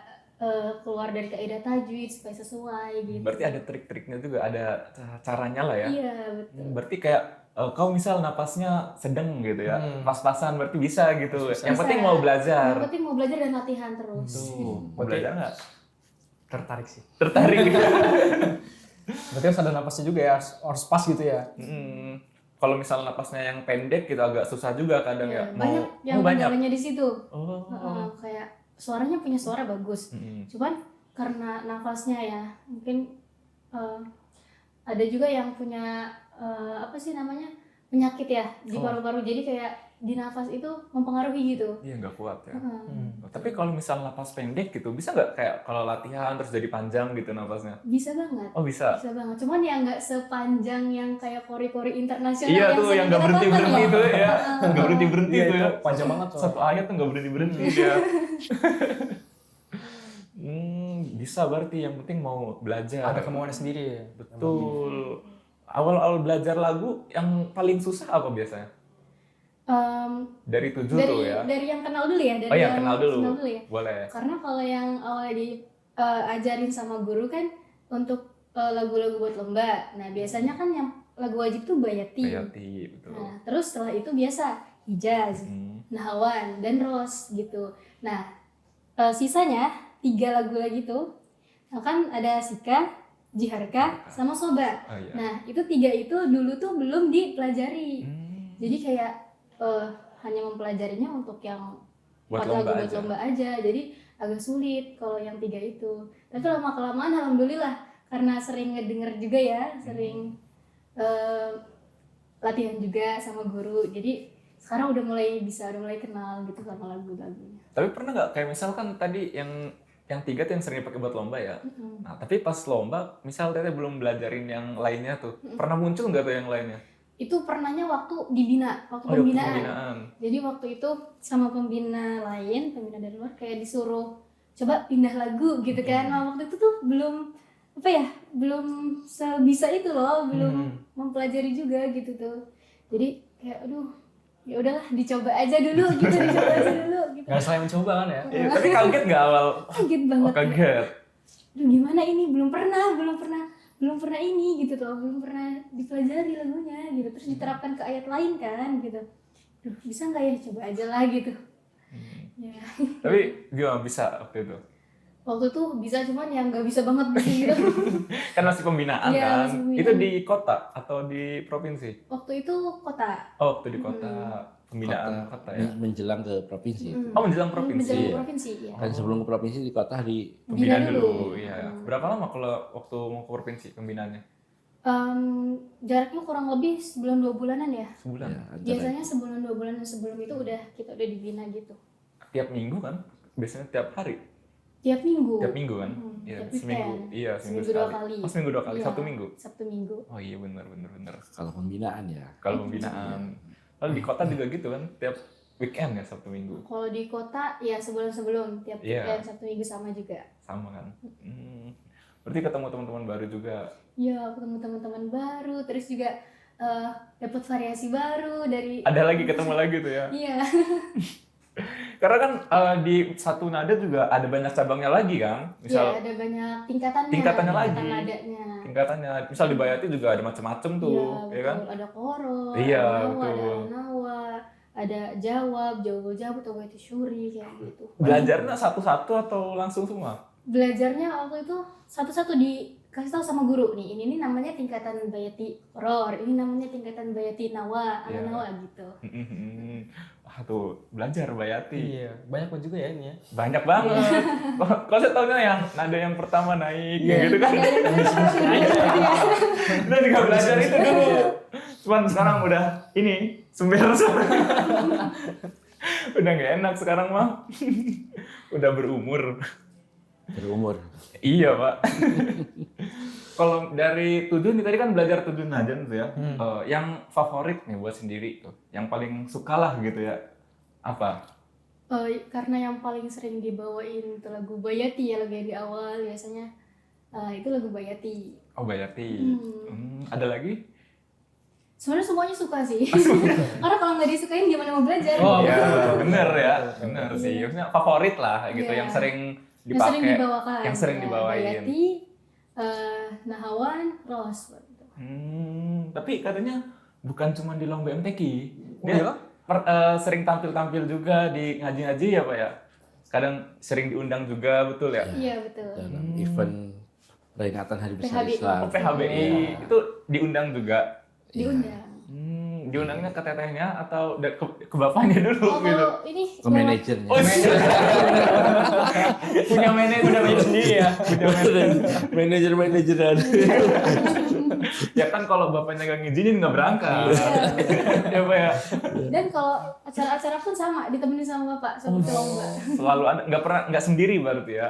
keluar dari kaidah tajwid supaya sesuai gitu. Berarti ada trik-triknya juga, ada caranya lah ya. Iya, betul. Berarti kayak kau misal napasnya sedang gitu ya, pas-pasan berarti bisa gitu. Yang penting mau belajar. Yang penting mau belajar dan latihan terus. Tuh, mau belajar nggak? Tertarik sih. Tertarik. Berarti harus ada napasnya juga ya, harus pas gitu ya. Kalau misal napasnya yang pendek gitu agak susah juga kadang ya. Banyak yang banyak. kendalanya di situ. Oh. Kayak suaranya punya suara bagus. Cuman karena nafasnya ya mungkin ada juga yang punya apa sih namanya penyakit ya di paru-paru, jadi kayak di nafas itu mempengaruhi gitu. Iya, nggak kuat ya. Tapi kalau misal napas pendek gitu bisa nggak kayak kalau latihan terus jadi panjang gitu napasnya? Bisa banget. Oh bisa. Bisa banget. Cuman ya nggak sepanjang yang kayak kori-kori internasional. Iya tuh yang nggak berhenti berhenti itu. tuh ya, nggak berhenti berhenti Iya, tuh ya. itu panjang banget tuh. Satu ayat tuh nggak berhenti berhenti ya. Bisa berarti yang penting mau belajar. Ada kemauannya sendiri ya. Betul. Awal-awal belajar lagu yang paling susah apa biasanya? Dari 7 tuh ya. Dari yang kenal dulu ya. Dari Oh yang kenal dulu. ya. Boleh. Karena kalau yang awalnya diajarin sama guru kan untuk lagu-lagu buat lomba. Nah biasanya kan yang lagu wajib tuh bayati. Bayati, betul. Nah terus setelah itu biasa hijaz, nahwan, dan ros gitu. Nah sisanya 3 lagu lagi tuh. Nah, kan ada sika, jiharka, sama soba. Oh, iya. Nah itu 3 itu dulu tuh belum dipelajari. Jadi kayak hanya mempelajarinya untuk yang Buat lagu lomba buat aja. lomba aja, jadi agak sulit kalau yang 3 itu. Tapi lama kelamaan alhamdulillah karena sering ngedenger juga ya, sering latihan juga sama guru, jadi sekarang udah mulai kenal gitu sama lagu-lagunya. Tapi pernah nggak kayak misalkan tadi yang 3 tuh yang sering dipakai buat lomba ya. Nah tapi pas lomba, misal Teteh belum belajarin yang lainnya tuh, pernah muncul nggak tuh yang lainnya? Itu pernahnya waktu dibina, waktu Oh, pembinaan. Jadi waktu itu sama pembina lain, pembina dari luar kayak disuruh coba pindah lagu gitu kan. Nah, waktu itu tuh belum belum sebisa itu loh, belum mempelajari juga gitu tuh. Jadi kayak aduh, ya udahlah dicoba aja dulu gitu, gitu. Gak selain mencoba kan ya. Iya, tapi kaget nggak awal? Kaget banget. Oh, kaget. Aduh gimana ini, belum pernah ini gitu tuh, belum pernah dipelajari lagunya gitu, terus diterapkan ke ayat lain kan gitu. Duh bisa nggak ya, coba aja lah gitu. Ya. Tapi gimana bisa waktu itu? Waktu itu bisa, cuman yang nggak bisa banget gitu. Kan masih pembinaan Iya, kan? masih pembinaan. Itu di kota atau di provinsi? Waktu itu kota. Oh, waktu di kota. Pembinaan kota ya? menjelang ke provinsi itu. Oh, menjelang provinsi. Menjelang ya? provinsi ya. Kan sebelum ke provinsi di kota Pembinaan Bina dulu, dulu. iya. Berapa lama kalau waktu mau ke provinsi pembinaannya? Jaraknya kurang lebih sebulan 2 bulanan ya. Sebulan. ya, antara Biasanya sebulan 2 bulan sebelum itu kita udah dibina gitu. Tiap minggu kan? Biasanya tiap hari. Tiap minggu. Tiap minggu kan? Iya, tiap seminggu. weekend. Iya, seminggu Seminggu 2 sekali. kali. Oh, seminggu 2 kali. Iya, Sabtu Minggu. Sabtu Minggu. Oh iya, benar. kalau pembinaan ya. Kalau pembinaan. Lalu di kota juga gitu kan? Tiap weekend ya, Sabtu Minggu. Kalau di kota ya sebulan sebelum, tiap Iya. weekend Sabtu Minggu sama juga. Sama kan? Berarti ketemu teman-teman baru juga. Ya, ketemu teman-teman baru, terus juga dapat variasi baru dari. Ada lagi ketemu lagi tuh ya. Iya. Karena kan di satu nada juga ada banyak cabangnya lagi kan? Iya, Misal ada banyak tingkatannya. tingkatannya lagi. Tingkatan nadanya. tingkatannya. Misal di Bayati juga ada macam-macam tuh, Iya, ya kan? betul. Ada koro, Iya, ada nawa, betul. ada nawa, ada jawab atau itu syuri kayak gitu. Belajarnya satu-satu atau langsung semua? Belajarnya waktu itu satu-satu dikasih tahu sama guru nih. Ini namanya tingkatan Bayati Ror, ini namanya tingkatan Bayati Nawa, ala Iya. Nawa gitu. Wah tuh, belajar Bayati. Iya, banyak banget juga ya ini ya. Banyak banget. Kalau saya tahunya yang nada yang pertama naik gitu kan. Udah juga belajar itu dulu. Cuman sekarang udah ini sember semua. Udah nggak enak sekarang mah. Udah berumur. Berumur. Iya Pak. Kalau dari Tudun nih tadi kan belajar Tudun Najan tuh ya. Yang favorit nih buat sendiri tuh, yang paling suka lah gitu ya. Apa? Karena yang paling sering dibawain itu lagu Bayati ya, lagu yang di awal biasanya itu lagu Bayati. Oh Bayati. Ada lagi? Sebenarnya semuanya suka sih. Karena kalau nggak disukain gimana mau belajar? Oh, Ya bener ya, bener sih. Maksudnya favorit lah gitu, Iya. yang sering Yang sering dipakai, dibawakan. yang sering Ya, dibawain. Bayati, Nahawan, Ros. Gitu. Tapi katanya bukan cuma di lomba MTQ, Oh, dia iya? sering tampil-tampil juga di ngaji-ngaji ya Pak ya. Kadang sering diundang juga, betul ya? Iya betul. Dalam event peringatan Hari Besar PHBI. Islam. Oh, PHBI itu diundang juga. Diundang. Diundangnya ke tetehnya atau ke bapaknya dulu Oh, gitu? kalau ini Ke manajernya. Oh, punya manajer sendiri ya. Manajer-manajeran. Ya kan kalau bapaknya gak ngizinin nggak berangkat. Ya Pak ya. dan kalau acara-acara pun sama ditemenin sama bapak seperti lomba. Selalu ada, nggak sendiri berarti ya.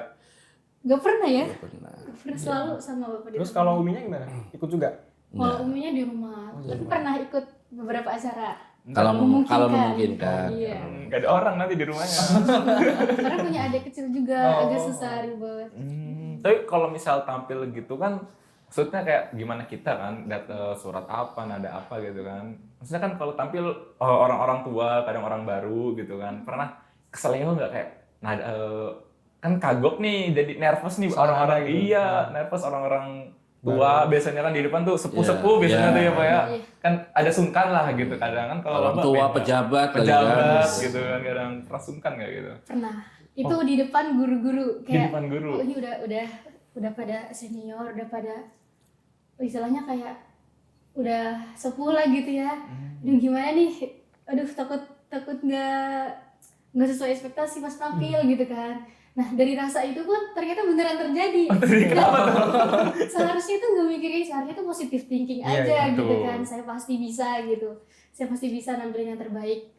Gak pernah ya? Pernah. Gak pernah selalu sama bapak. Terus kalau Uminya gimana? Ikut juga? Kalau umumnya di rumah, tapi pernah ikut beberapa acara. Kalau memungkinkan. Iya. Nggak ada orang nanti di rumahnya. Karena punya adik kecil juga, agak susah ribet. Tapi kalau misal tampil gitu kan, maksudnya kayak gimana kita kan, surat apa, nada apa gitu kan. Maksudnya kan kalau tampil orang-orang tua, kadang orang baru gitu kan. Pernah keseleo nggak kayak nada, kan kagok nih, jadi nervous nih orang-orang. gitu. Iya, nervous orang-orang tua. Biasanya kan di depan tuh sepuh-sepuh biasanya tuh ya Pak ya. Iya. Kan ada sungkan lah gitu kadang kan kalau Orang lomba tua, beda. pejabat, pejabat gitu kan kadang pernah sungkan nggak gitu. Pernah. Itu di depan guru-guru Di kayak depan guru. oh, ini udah pada senior, udah pada istilahnya kayak udah sepuh lah gitu ya. Aduh gimana nih? Aduh takut nggak sesuai ekspektasi pas tampil gitu kan. Nah dari rasa itu pun ternyata beneran terjadi. Seharusnya itu nggak mikirin, seharusnya itu positive thinking Iya, aja gitu betul. kan. Saya pasti bisa gitu. Saya pasti bisa nampilin yang terbaik.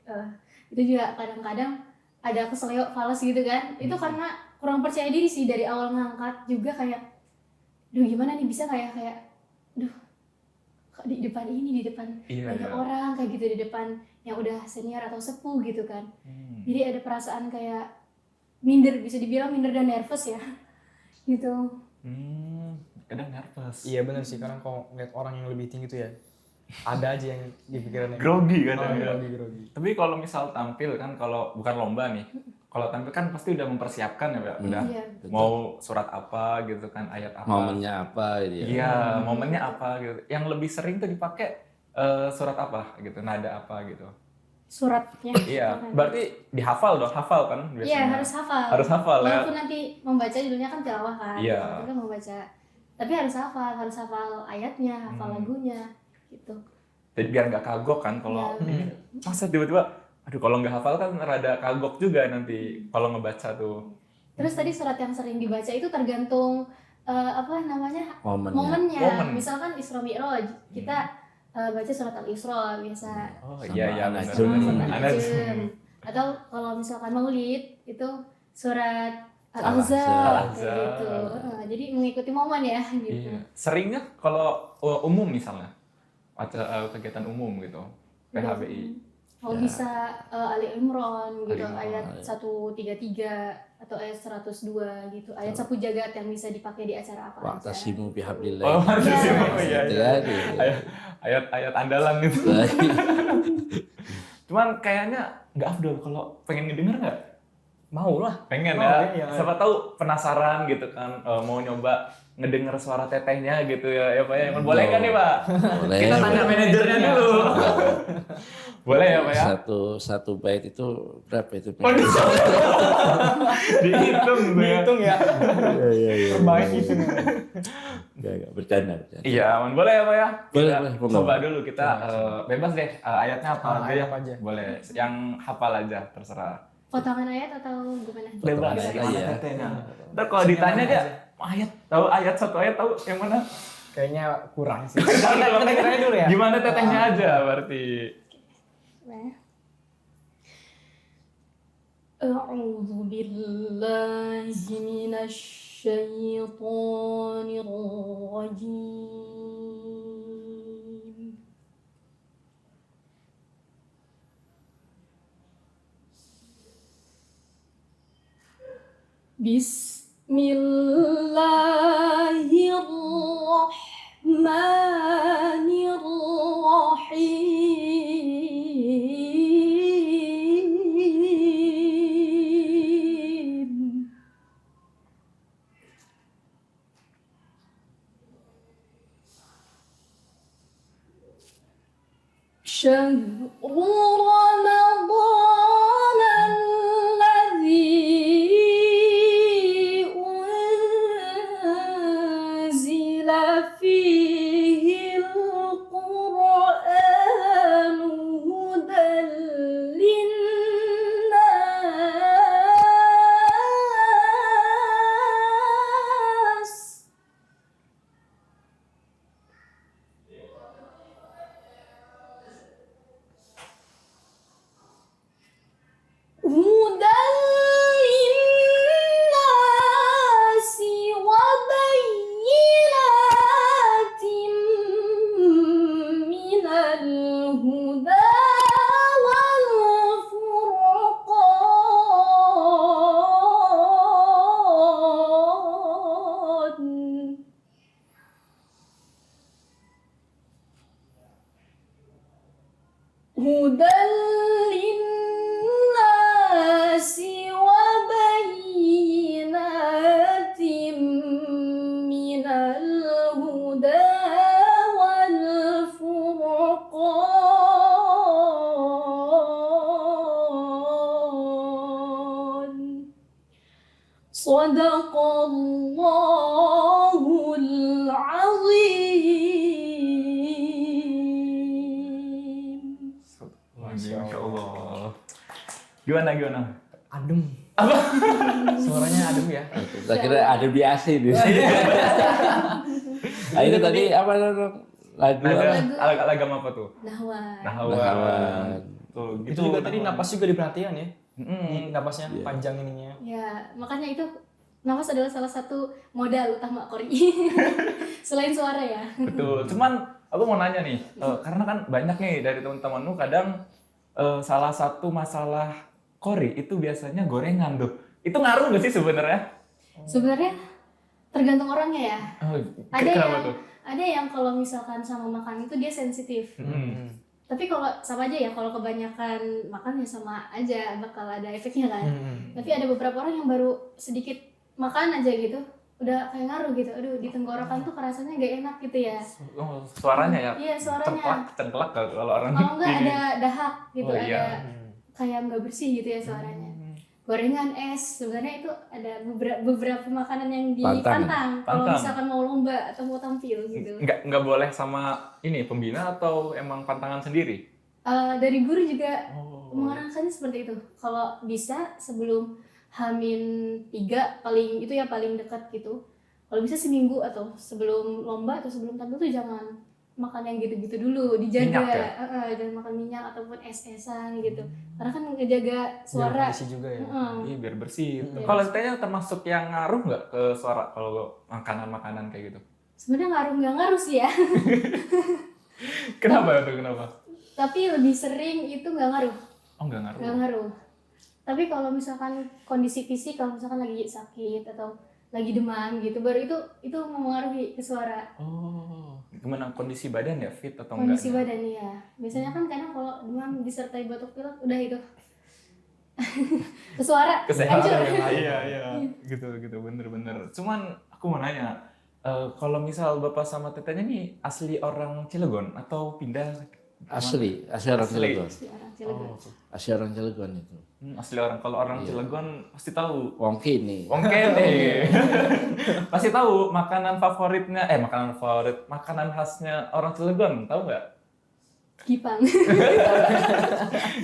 Itu juga kadang-kadang ada keseleo fals gitu kan. Itu karena kurang percaya diri sih dari awal ngangkat juga kayak, duh gimana nih bisa kayak, duh kok di depan ini, di depan Iya, banyak iya. orang kayak gitu, di depan yang udah senior atau sepuh gitu kan. Jadi ada perasaan kayak minder, bisa dibilang minder dan nervous ya gitu. Kadang nervous. Iya benar sih, karena kalau ngeliat orang yang lebih tinggi tuh ya ada aja yang di pikirannya. Grogi kan Oh, ya. grogi. Tapi kalau misal tampil kan, kalau bukan lomba nih, kalau tampil kan pasti udah mempersiapkan ya Pak, udah Iya. mau surat apa gitu kan, ayat apa. Momennya apa gitu ya. Iya, momennya apa gitu. Yang lebih sering tuh dipakai surat apa gitu, nada apa gitu. Suratnya. Iya, berarti dihafal dong, hafal kan biasanya. Iya harus hafal. Harus hafal ya. Walaupun nanti membaca judulnya kan tilawah kan. Iya. Itu kan membaca. Tapi harus hafal ayatnya, hafal lagunya gitu. Jadi biar nggak kagok kan kalau Iya. masa tiba-tiba, aduh kalau nggak hafal kan rada kagok juga nanti kalau ngebaca tuh. Terus tadi surat yang sering dibaca itu tergantung apa namanya Momennya. momennya. Momen. Misalkan Isra Mi'raj, kita baca surat Al-Isra biasa. Oh Sama iya iya An-Najm. benar. Sama An-Najm. Atau kalau misalkan Maulid itu surat Al-Ahzab Al-Ahzab. kayak gitu. Jadi mengikuti momen ya gitu. Iya. Seringnya kalau umum misalnya, kegiatan umum gitu, PHBI. Kalau bisa Ali Imran gitu, Ali ayat 133 atau ayat 102 gitu. Ayat sapu jagat yang bisa dipakai di acara apa aja. Wa'tasimu bihablillah. Oh, masih Iya. sih, oh iya Gitu iya. kan, gitu. Ayat andalan gitu. Cuman kayaknya nggak afdol kalau pengen ngedenger nggak? Mau lah. Pengen Oh, ya. iya. Siapa tahu penasaran gitu kan, mau nyoba ngedenger suara tetehnya gitu ya Pak ya. Boleh kan nih Pak? Boleh. Kita tanya manajernya dulu. Boleh ya Pak ya? Satu bait itu berapa itu? Oh, dihitung tuh ya. Hitung ya. Iya. Terbaik itu. Enggak, bercanda. Iya, aman. Boleh ya Pak ya? Boleh, Kita boleh. coba dulu kita bebas deh ayatnya apa aja. Ayat apa aja. Boleh. Yang hafal aja terserah. Potongan ayat atau gimana? Bebas. ayat Gimana aja. tetehnya? Ntar kalau ditanya dia ayat tahu ayat satu ayat tahu yang mana? Kayaknya kurang sih. Kita kira dulu ya. Gimana tetehnya aja berarti. أعوذ بالله من الشيطان الشيطان الرجيم بسم الله الرحمن الرحيم شهر رمضان الذي أنزل فيه القرآن هدى للناس هدى للناس وبينات من الهدى والفرقان هدى للناس وبينات من الهدى والفرقان صدق الله العظيم. Masya Allah. Gimana? Adem. Suaranya adem ya. Saya kira ada di AC di sini. Nah, itu tadi apa lagu apa? Lagam apa tuh? Nahwan. Nahawan. Tuh, Itu juga tadi napas juga diperhatikan ya. Mm-mm. Napasnya panjang ininya. Ya, makanya itu nafas adalah salah satu modal utama Qori. Selain suara ya. Betul. Cuman aku mau nanya nih, karena kan banyak nih dari teman-temanmu kadang salah satu masalah Qori itu biasanya gorengan tuh. Itu ngaruh nggak sih sebenarnya? Sebenarnya tergantung orangnya ya. Oh, Ada kenapa yang tuh? ada yang kalau misalkan sama makan itu dia sensitif. Mm. Tapi kalau sama aja ya, kalau kebanyakan makan ya sama aja bakal ada efeknya kan. Tapi ada beberapa orang yang baru sedikit makan aja gitu, udah kayak ngaruh gitu. Aduh, di tenggorokan tuh kerasanya gak enak gitu ya. Oh, suaranya ya? Iya, suaranya. Cengklak kalau orang Kalau enggak ini. ada dahak gitu, Oh, iya. ada kayak nggak bersih gitu ya suaranya. Gorengan, es, sebenarnya itu ada beberapa makanan yang dipantang kalau Pantang. misalkan mau lomba atau mau tampil gitu. Nggak boleh sama ini pembina atau emang pantangan sendiri? Dari guru juga Oh. mengarahkannya seperti itu. Kalau bisa sebelum H-3 paling itu ya paling dekat gitu. Kalau bisa seminggu atau sebelum lomba atau sebelum tampil tuh jangan makan yang gitu-gitu dulu, dijaga. Minyak Jangan makan minyak ataupun es-esan gitu. Karena kan ngejaga suara. Biar bersih juga ya. Iya biar bersih. Iya. Kalau ditanya termasuk yang ngaruh nggak ke suara kalau makanan-makanan kayak gitu? Sebenarnya nggak ngaruh sih ya. Kenapa tuh? Kenapa? Tapi lebih sering itu nggak ngaruh. Oh nggak ngaruh. Nggak ngaruh. Tapi kalau misalkan kondisi fisik, kalau misalkan lagi sakit atau lagi demam gitu, baru itu mempengaruhi ke suara. Oh, gimana kondisi badan ya, fit atau Kondisi enggak? badan ya. Biasanya kan kadang kalau demam disertai batuk pilek udah itu. Ke suara. Kesehatan hancur. iya, gitu bener. Cuman aku mau nanya, kalau misal bapak sama tetenya nih asli orang Cilegon atau pindah? Asli orang Asli. Cilegon. Si orang Cilegon. Asli orang Cilegon itu. Asli orang, kalau orang Cilegon pasti tahu. Wong kini. Wong kene. Pasti tahu makanan favoritnya, makanan khasnya orang Cilegon, tahu nggak? Gipang.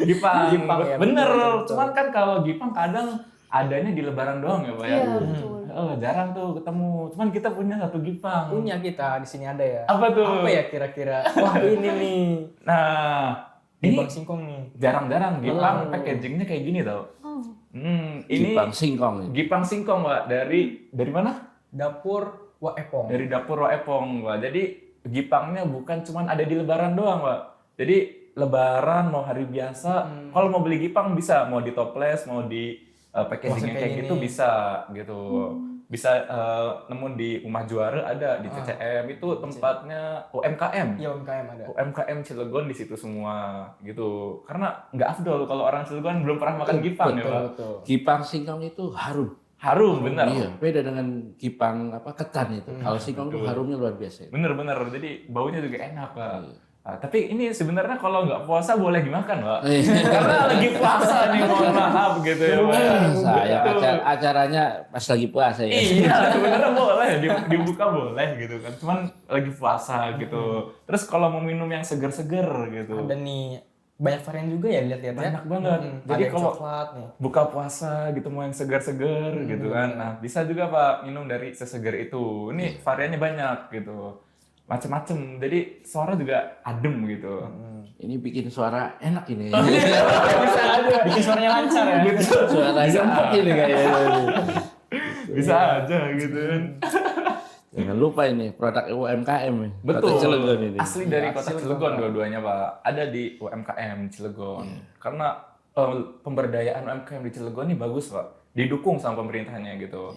Gipang. Gipang, ya, Bener. betul. Cuman kan kalau Gipang kadang adanya di Lebaran doang ya, Pak ya. Iya, betul. Jarang tuh ketemu. Cuman kita punya satu Gipang. Punya kita di sini ada ya. Apa tuh? Apa ya kira-kira? Wah ini nih. Nah, ini Gipang singkong nih. jarang-jarang Gipang packagingnya kayak gini tau. Oh, Ini Jipang singkong. Gipang singkong, Pak. Dari mana? dapur Wak Epong. Dari dapur Wak Epong, Pak. Jadi Gipangnya bukan cuman ada di Lebaran doang, Pak. Jadi Lebaran mau hari biasa, kalau mau beli Gipang bisa, mau di toples, mau di packaging kayak gitu bisa gitu. Bisa nemu di Rumah Juara ada di CCM itu tempatnya UMKM. Iya, UMKM ada. UMKM Cilegon di situ semua gitu. Karena nggak afdol kalau orang Cilegon belum pernah makan Gipang ya, Pak. Betul. Gipang singkong itu harum. Harum bener. Iya, beda dengan gipang ketan itu. Kalau singkong itu harumnya luar biasa. Bener. Jadi baunya juga enak, Pak. Nah, tapi ini sebenarnya kalau nggak puasa boleh dimakan, Pak. Karena lagi puasa nih, mohon maaf gitu ya, Pak. Saya acaranya pas lagi puasa ya. Iya, sebenarnya boleh dibuka boleh gitu kan. Cuman lagi puasa gitu. Terus kalau mau minum yang seger-seger gitu. Ada nih banyak varian juga ya lihat-lihat ya. Banyak banget. Jadi ada kalau coklat nih. buka puasa gitu mau yang segar-segar gitu kan. Nah, bisa juga Pak minum dari sesegar itu. Ini variannya banyak gitu. Macem-macem. Jadi suara juga adem gitu. Ini bikin suara enak ini. Bisa aja. Bikin suaranya lancar ya. Suaranya empuk ini kayaknya. Bisa aja gitu kan. Jangan lupa ini produk UMKM nih. Betul. Kota Cilegon ini. Asli dari kota Cilegon dua-duanya Pak. Ada di UMKM Cilegon. Karena pemberdayaan UMKM di Cilegon ini bagus Pak. Didukung sama pemerintahnya gitu.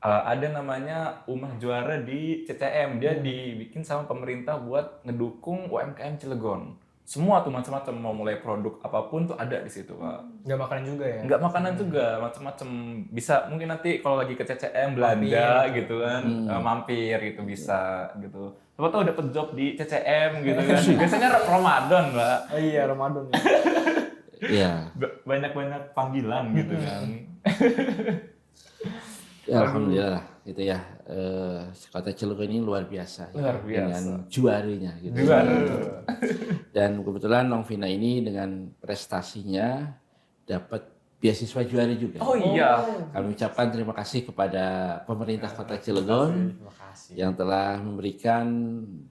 Ada namanya Rumah Juara di CCM. Dia dibikin sama pemerintah buat ngedukung UMKM Cilegon. Semua tuh macam-macam, mau mulai produk apapun tuh ada di situ Pak. Nggak makanan juga ya? Nggak makanan juga, macam-macam. Bisa mungkin nanti kalau lagi ke CCM Belanda gitu kan, mampir gitu bisa gitu. Siapa tahu dapat job di CCM gitu kan. Biasanya Ramadan Mbak. Oh iya, Ramadan ya. Iya. Banyak-banyak panggilan gitu kan. Ya, alhamdulillah gitu ya. Kota Cilegon ini luar biasa. Luar biasa. Dengan juaranya gitu. Juara. Dan kebetulan Nongvina ini dengan prestasinya dapat beasiswa juara juga. Oh iya. Kami ucapkan terima kasih kepada pemerintah Kota Cilegon Terima kasih. yang telah memberikan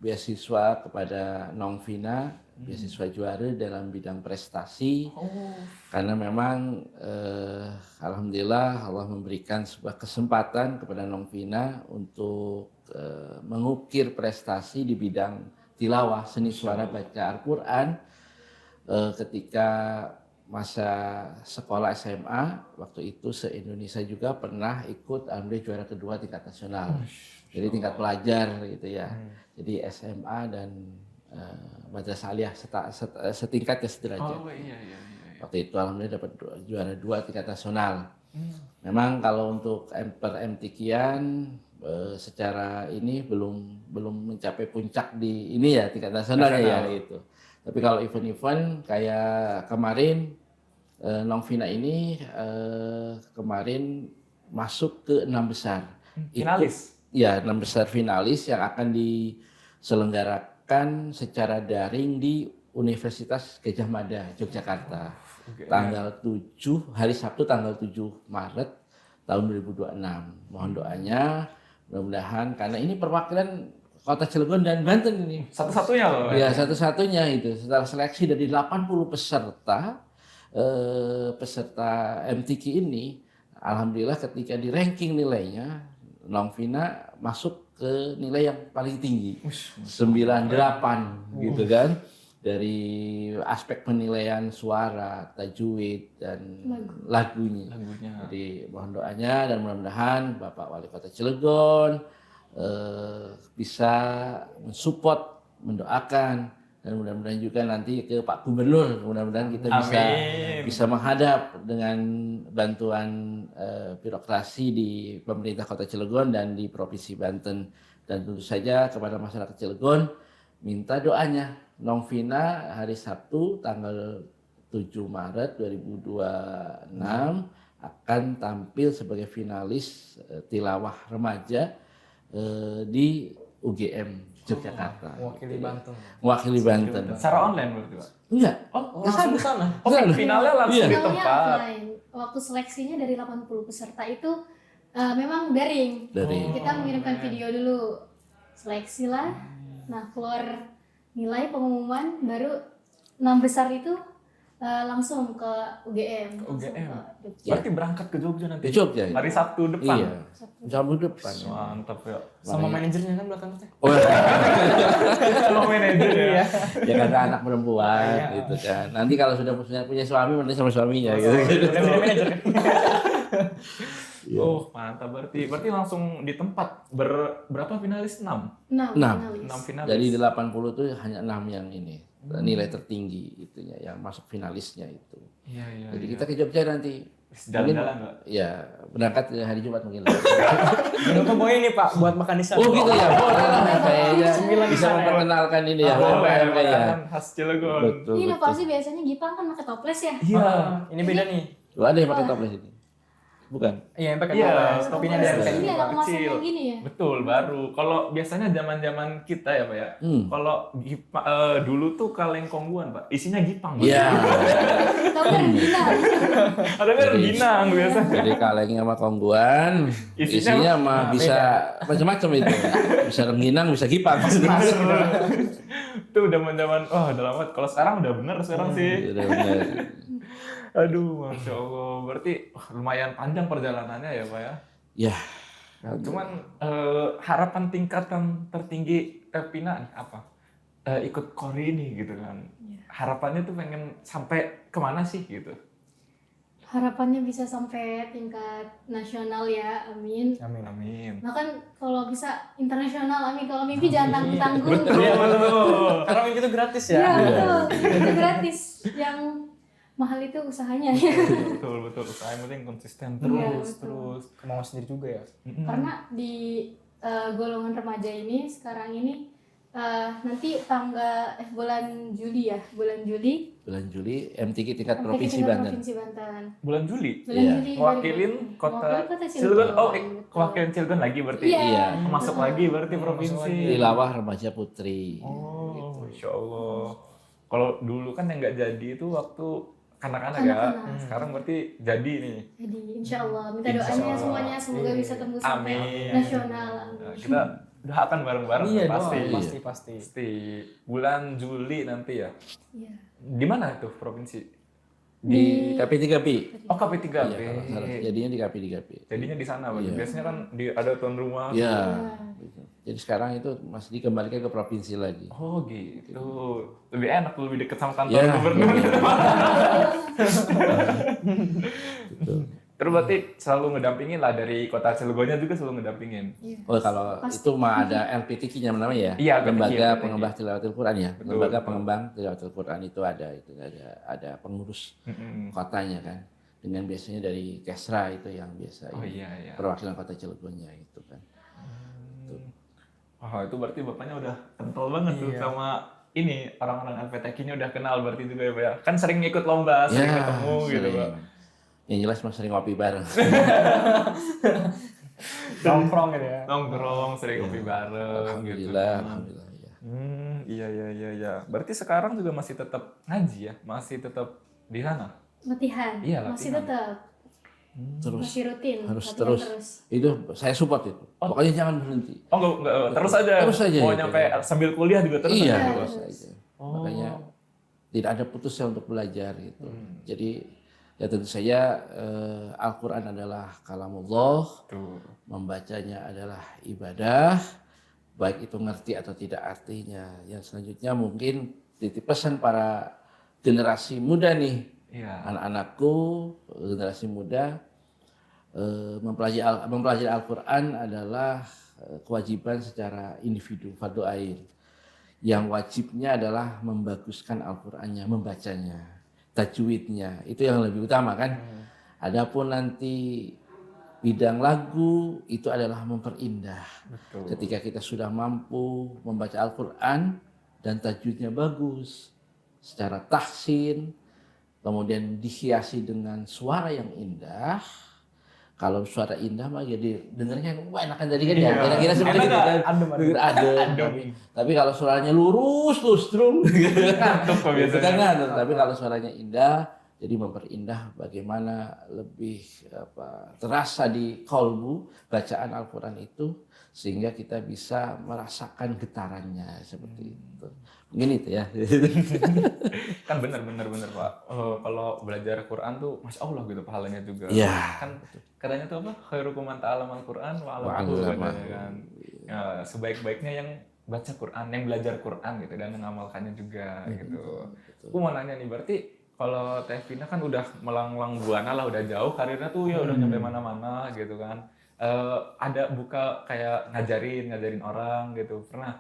beasiswa kepada Nongvina, beasiswa juara dalam bidang prestasi. Karena memang alhamdulillah Allah memberikan sebuah kesempatan kepada Nongvina untuk mengukir prestasi di bidang tilawah, seni suara baca Al-Quran ketika masa sekolah SMA. Waktu itu se-Indonesia juga pernah ikut alhamdulillah juara kedua tingkat nasional. Jadi tingkat pelajar gitu ya. Jadi SMA dan madrasah aliyah setingkat ya sederajat. Oh iya. Waktu itu alhamdulillah dapat juara 2 tingkat nasional. Memang kalau untuk per MTQ-an secara ini belum mencapai puncak di ini ya tingkat nasional ya gitu. Tapi kalau event-event kayak kemarin Nongvina ini kemarin masuk ke 6 besar. Finalis. Ya, 6 besar finalis yang akan diselenggarakan secara daring di Universitas Gadjah Mada, Yogyakarta. Tanggal 7, hari Sabtu tanggal 7 Maret tahun 2026. Mohon doanya, mudah-mudahan karena ini perwakilan Kota Cilegon dan Banten ini. Satu-satunya loh. Ya, satu-satunya itu. Setelah seleksi dari 80 peserta MTQ ini, alhamdulillah ketika di ranking nilainya, Nongvina masuk ke nilai yang paling tinggi, 98 gitu kan. Dari aspek penilaian suara, tajwid dan lagunya. Jadi mohon doanya dan mudah-mudahan Bapak Wali Kota Cilegon bisa mensupport, mendoakan, dan mudah-mudahan juga nanti ke Pak Gubernur, mudah-mudahan kita bisa menghadap dengan bantuan birokrasi di pemerintah Kota Cilegon dan di Provinsi Banten. Dan tentu saja kepada masyarakat Cilegon minta doanya. Nongvina hari Sabtu tanggal 7 Maret 2026 akan tampil sebagai finalis tilawah remaja di UGM Yogyakarta. Mewakili Banten. Mewakili Banten. Secara online berarti Pak? Enggak. Langsung ke sana. Finalnya langsung di Finalnya tempat. offline. Waktu seleksinya dari 80 peserta itu memang daring. Kita mengirimkan video dulu. Seleksi lah. Nah, keluar nilai pengumuman baru 6 besar itu langsung ke UGM. Ke langsung UGM. ke Jogja. Berarti berangkat ke Jogja nanti. Di Jogja ya? Hari Sabtu depan. Iya. Sabtu depan. Mantap ya. Sama manajernya kan belakang teh. Oh, Kalau manajer ya. ya karena anak perempuan gitu kan. Nanti kalau sudah punya suami nanti sama suaminya gitu. Udah punya manajer kan. Oh, mantap berarti. Berarti langsung di tempat. Berapa finalis? 6. 6 Enam. finalis. 6 finalis. Dari 80 tuh hanya 6 yang ini nilai tertinggi itunya yang masuk finalisnya itu. Iya, iya. Jadi kita ke Jogja nanti. Jalan-jalan enggak? Ya berangkat hari Jumat mungkin. Minum ke Boy nih Pak buat makan di sana. Oh gitu ya, boleh lah kayaknya Cemilan di bisa sana ya. memperkenalkan ini ya. Boleh, UMKM ya. makanan khas Cilegon. Betul. Ini betul. inovasi biasanya Gipang kan pakai toples ya. Iya. Ini beda nih. Loh, ada yang pakai toples ini? Bukan. Iya, yang pakai Iya, toples. Topinya toples. dari Ini kayak ada gitu. kemasan kecil. yang gini ya. Betul, baru. Kalau biasanya zaman-zaman kita ya, Pak ya. Kalau dulu tuh kaleng kongguan, Pak. Isinya gipang. Pak. Iya. Tahu kan Gina. Ada kan ginang biasanya. Jadi kalengnya sama kongguan, Isinya- isinya mah bisa macam-macam itu. Bisa rengginang, bisa gipang. Tuh zaman-zaman, udah lama. Kalau sekarang udah bener sekarang sih. Udah benar. Aduh, Masya Allah. Berarti lumayan panjang perjalanannya ya, Pak ya. Ya, Nah, cuman harapan tingkatan tertinggi Pina nih, apa? Ikut Kori ini gitu kan. Harapannya tuh pengen sampai kemana sih gitu? Harapannya bisa sampai tingkat nasional ya, amin. Amin. Amin. Bahkan kalau bisa internasional, amin. Kalau mimpi jangan tanggung-tanggung. Iya, betul. Karena mungkin itu gratis Iya, ya. betul. Itu gratis. Yang mahal itu usahanya ya. Betul, betul. Usaha yang penting konsisten Iya, terus, betul. terus. Kemauan sendiri juga ya. Karena di golongan remaja ini sekarang ini nanti bulan Juli ya, bulan Juli bulan Juli MTQ tingkat MTQ Provinsi tingkat Banten. Provinsi Banten. Bulan Juli. Bulan Iya. Juli Mewakilin mewakili kota Cilegon. Cilegon. Oh, Betul. mewakilin Cilegon lagi berarti. Iya. Iya. Masuk lagi berarti provinsi. Tilawah Remaja Putri. Oh, Masya Allah. Kalau dulu kan yang nggak jadi itu waktu kanak-kanak ya. Kanak-kanak. Sekarang berarti jadi nih. Jadi insya Allah minta Insya doanya Allah. semuanya semoga bisa tembus sampai Amin. nasional. Nah, kita doakan bareng-bareng Iya pasti. dong, pasti. Pasti. Bulan Juli nanti ya. Iya. Di mana itu provinsi? Di KP3P. Oh, KP3P. Iya, kalau salah. Jadinya di KP3P. Jadinya di sana, berarti. Iya. Biasanya kan ada tuan rumah. Iya. Jadi sekarang itu masih dikembalikan ke provinsi lagi. Oh gitu. Lebih enak, lebih dekat sama kantor Ya, gubernur. Betul. Terus berarti selalu ngedampingin lah dari kota Cilegonnya juga selalu ngedampingin. Iya. Oh kalau itu mah ada LPTQ-nya namanya ya, Iya, LPTQ, Lembaga LPTQ. Pengembang Tilawatil Quran ya, Betul, Lembaga betul. Pengembang Tilawatil Quran itu ada pengurus kotanya kan, dengan biasanya dari Kesra itu yang biasa Oh ini, iya iya. perwakilan kota Cilegonnya itu kan. Oh itu berarti bapaknya udah kental banget tuh Iya. sama ini orang-orang LPTQ-nya udah kenal berarti juga ya Pak ya. Kan sering ikut lomba, sering ketemu gitu sering. Pak. Yang jelas mah sering ngopi bareng. Nongkrong gitu ya. Nongkrong, sering ngopi bareng gitu. Alhamdulillah, alhamdulillah ya. Iya iya iya iya. Berarti sekarang juga masih tetap ngaji ya? Masih tetap di sana? Latihan. Iya, Masih latihan. tetap. Terus Masih rutin. harus latihan terus. Itu saya support itu. Pokoknya jangan berhenti. Oh enggak, terus aja. Terus aja Mau gitu. nyampe sambil kuliah juga terus Iya, aja. terus aja. Makanya tidak ada putusnya untuk belajar gitu. Jadi ya tentu saja Al-Quran adalah kalamullah, Tuh. membacanya adalah ibadah, baik itu ngerti atau tidak artinya. Yang selanjutnya mungkin titip pesan para generasi muda nih, Iya. anak-anakku, generasi muda, mempelajari Al-Quran adalah kewajiban secara individu, fardu ain. Yang wajibnya adalah membaguskan Al-Qurannya, membacanya, tajwidnya, itu yang lebih utama kan. Adapun nanti bidang lagu itu adalah memperindah. Betul. Ketika kita sudah mampu membaca Al-Quran dan tajwidnya bagus, secara tahsin, kemudian dihiasi dengan suara yang indah. Kalau suara indah mah jadi dengernya wah enakan tadi kan ya. Iya. Kira-kira seperti Enak itu kan. adem, adem. Denger adem. Tapi kalau suaranya lurus, lustrung. Ngantuk kok Itu kan biasanya. ngantuk. Tapi kalau suaranya indah, jadi memperindah bagaimana lebih terasa di kolbu bacaan Al-Quran itu, sehingga kita bisa merasakan getarannya seperti itu. Mungkin itu ya. Kan bener Pak. Kalau belajar Quran tuh Masya Allah gitu pahalanya juga. Iya. Kan katanya tuh apa? Khairukum man ta'allamal Quran wa 'allamahu katanya kan. Ya, sebaik-baiknya yang baca Quran, yang belajar Quran gitu dan mengamalkannya juga gitu. Aku mau nanya nih, berarti kalau Teh Vina kan udah melanglang buana lah, udah jauh karirnya tuh ya udah nyampe mana-mana gitu kan. Ada buka kayak ngajarin orang gitu, pernah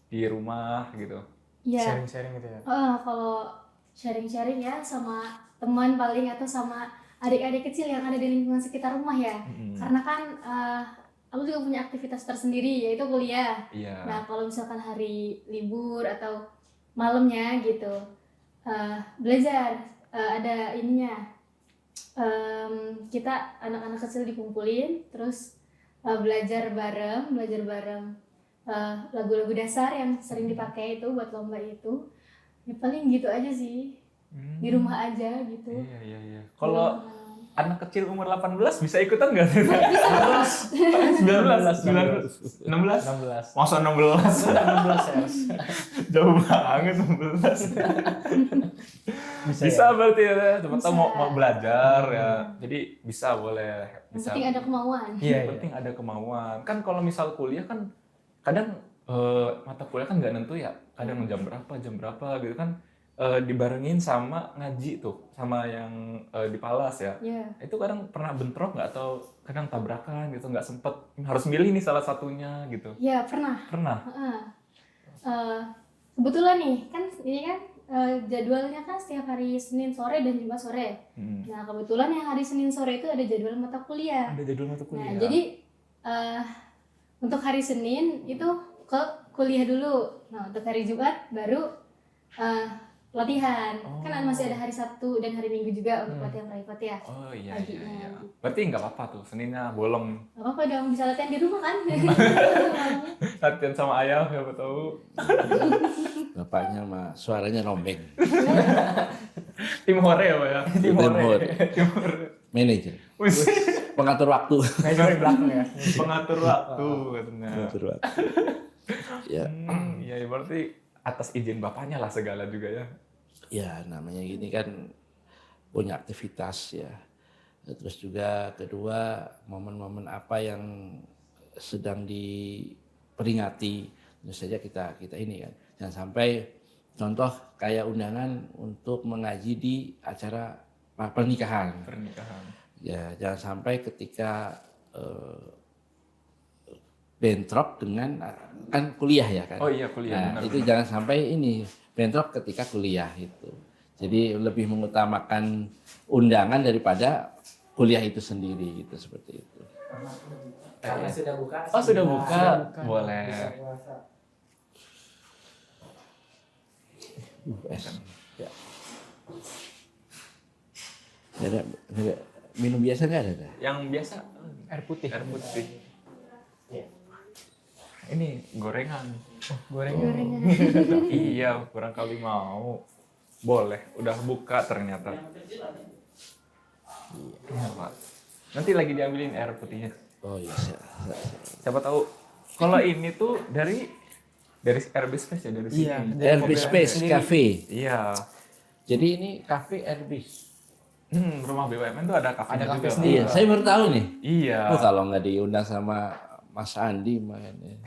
di rumah gitu. Ya, Sharing-sharing gitu ya. kalau sharing-sharing ya sama teman paling atau sama adik-adik kecil yang ada di lingkungan sekitar rumah ya. Karena kan aku juga punya aktivitas tersendiri yaitu kuliah. Iya. Nah, kalau misalkan hari libur atau malamnya gitu, belajar, ada ininya. Kita anak-anak kecil dikumpulin, terus belajar bareng lagu-lagu dasar yang sering dipakai itu buat lomba itu. Ya paling gitu aja sih, di rumah aja gitu. Iya. Kalau anak kecil umur 18 bisa ikutan nggak? Bisa 19. Masa 16? 16 ya. Jauh banget 16. Bisa berarti ya, teman-teman mau belajar ya. Jadi bisa boleh. Yang Bisa. penting ada kemauan. Yang penting ada kemauan. Kan kalau misal kuliah kan kadang mata kuliah kan nggak nentu ya. Kadang jam berapa gitu kan. Dibarengin sama ngaji tuh, sama yang di Palas ya. Iya. Itu kadang pernah bentrok nggak atau kadang tabrakan gitu, nggak sempet harus milih nih salah satunya gitu. Ya pernah. Kebetulan nih kan ini kan jadwalnya kan setiap hari Senin sore dan Jumat sore. Nah kebetulan yang hari Senin sore itu ada jadwal mata kuliah. Ada jadwal mata kuliah. Nah jadi untuk hari Senin itu ke kuliah dulu. Nah untuk hari Jumat baru latihan. Kan masih ada hari Sabtu dan hari Minggu juga untuk latihan private ya. Oh iya. Paginya. Berarti nggak apa-apa tuh, Seninnya bolong. Gak apa-apa dong, bisa latihan di rumah kan. Latihan sama ayah, siapa tahu. Bapaknya mah suaranya rombeng. Tim hore ya Pak ya? Tim hore. Manajer. Pengatur waktu. Meja di belakang ya. Pengatur waktu katanya. Pengatur waktu. Ya. Iya, berarti atas izin bapaknya lah segala juga ya. Ya namanya gini kan punya aktivitas ya. Terus juga kedua momen-momen apa yang sedang diperingati tentu saja kita ini kan. Jangan sampai contoh kayak undangan untuk mengaji di acara pernikahan. Ya jangan sampai ketika bentrok dengan kan kuliah ya kan. Oh iya kuliah. Nah, itu jangan sampai ini bentrok ketika kuliah itu. Jadi lebih mengutamakan undangan daripada kuliah itu sendiri gitu seperti itu. Karena sudah buka. Oh sudah buka. Boleh. Es. Ya. Ada minum biasa nggak ada? Yang biasa Air putih. air putih. Ini gorengan. Gorengan. Iya, kurang kali mau. Boleh, udah buka ternyata. Iya, Pak. Nanti lagi diambilin air putihnya. Oh iya. Siapa tahu kalau ini tuh dari RB Space ya dari sini. Iya. RB Space Cafe. Iya. Jadi ini cafe RB. Rumah BUMN tuh ada kafe Ada kafe juga. sendiri. Iya, saya baru tahu nih. Iya. Oh, kalau nggak diundang sama Mas Andi makanya.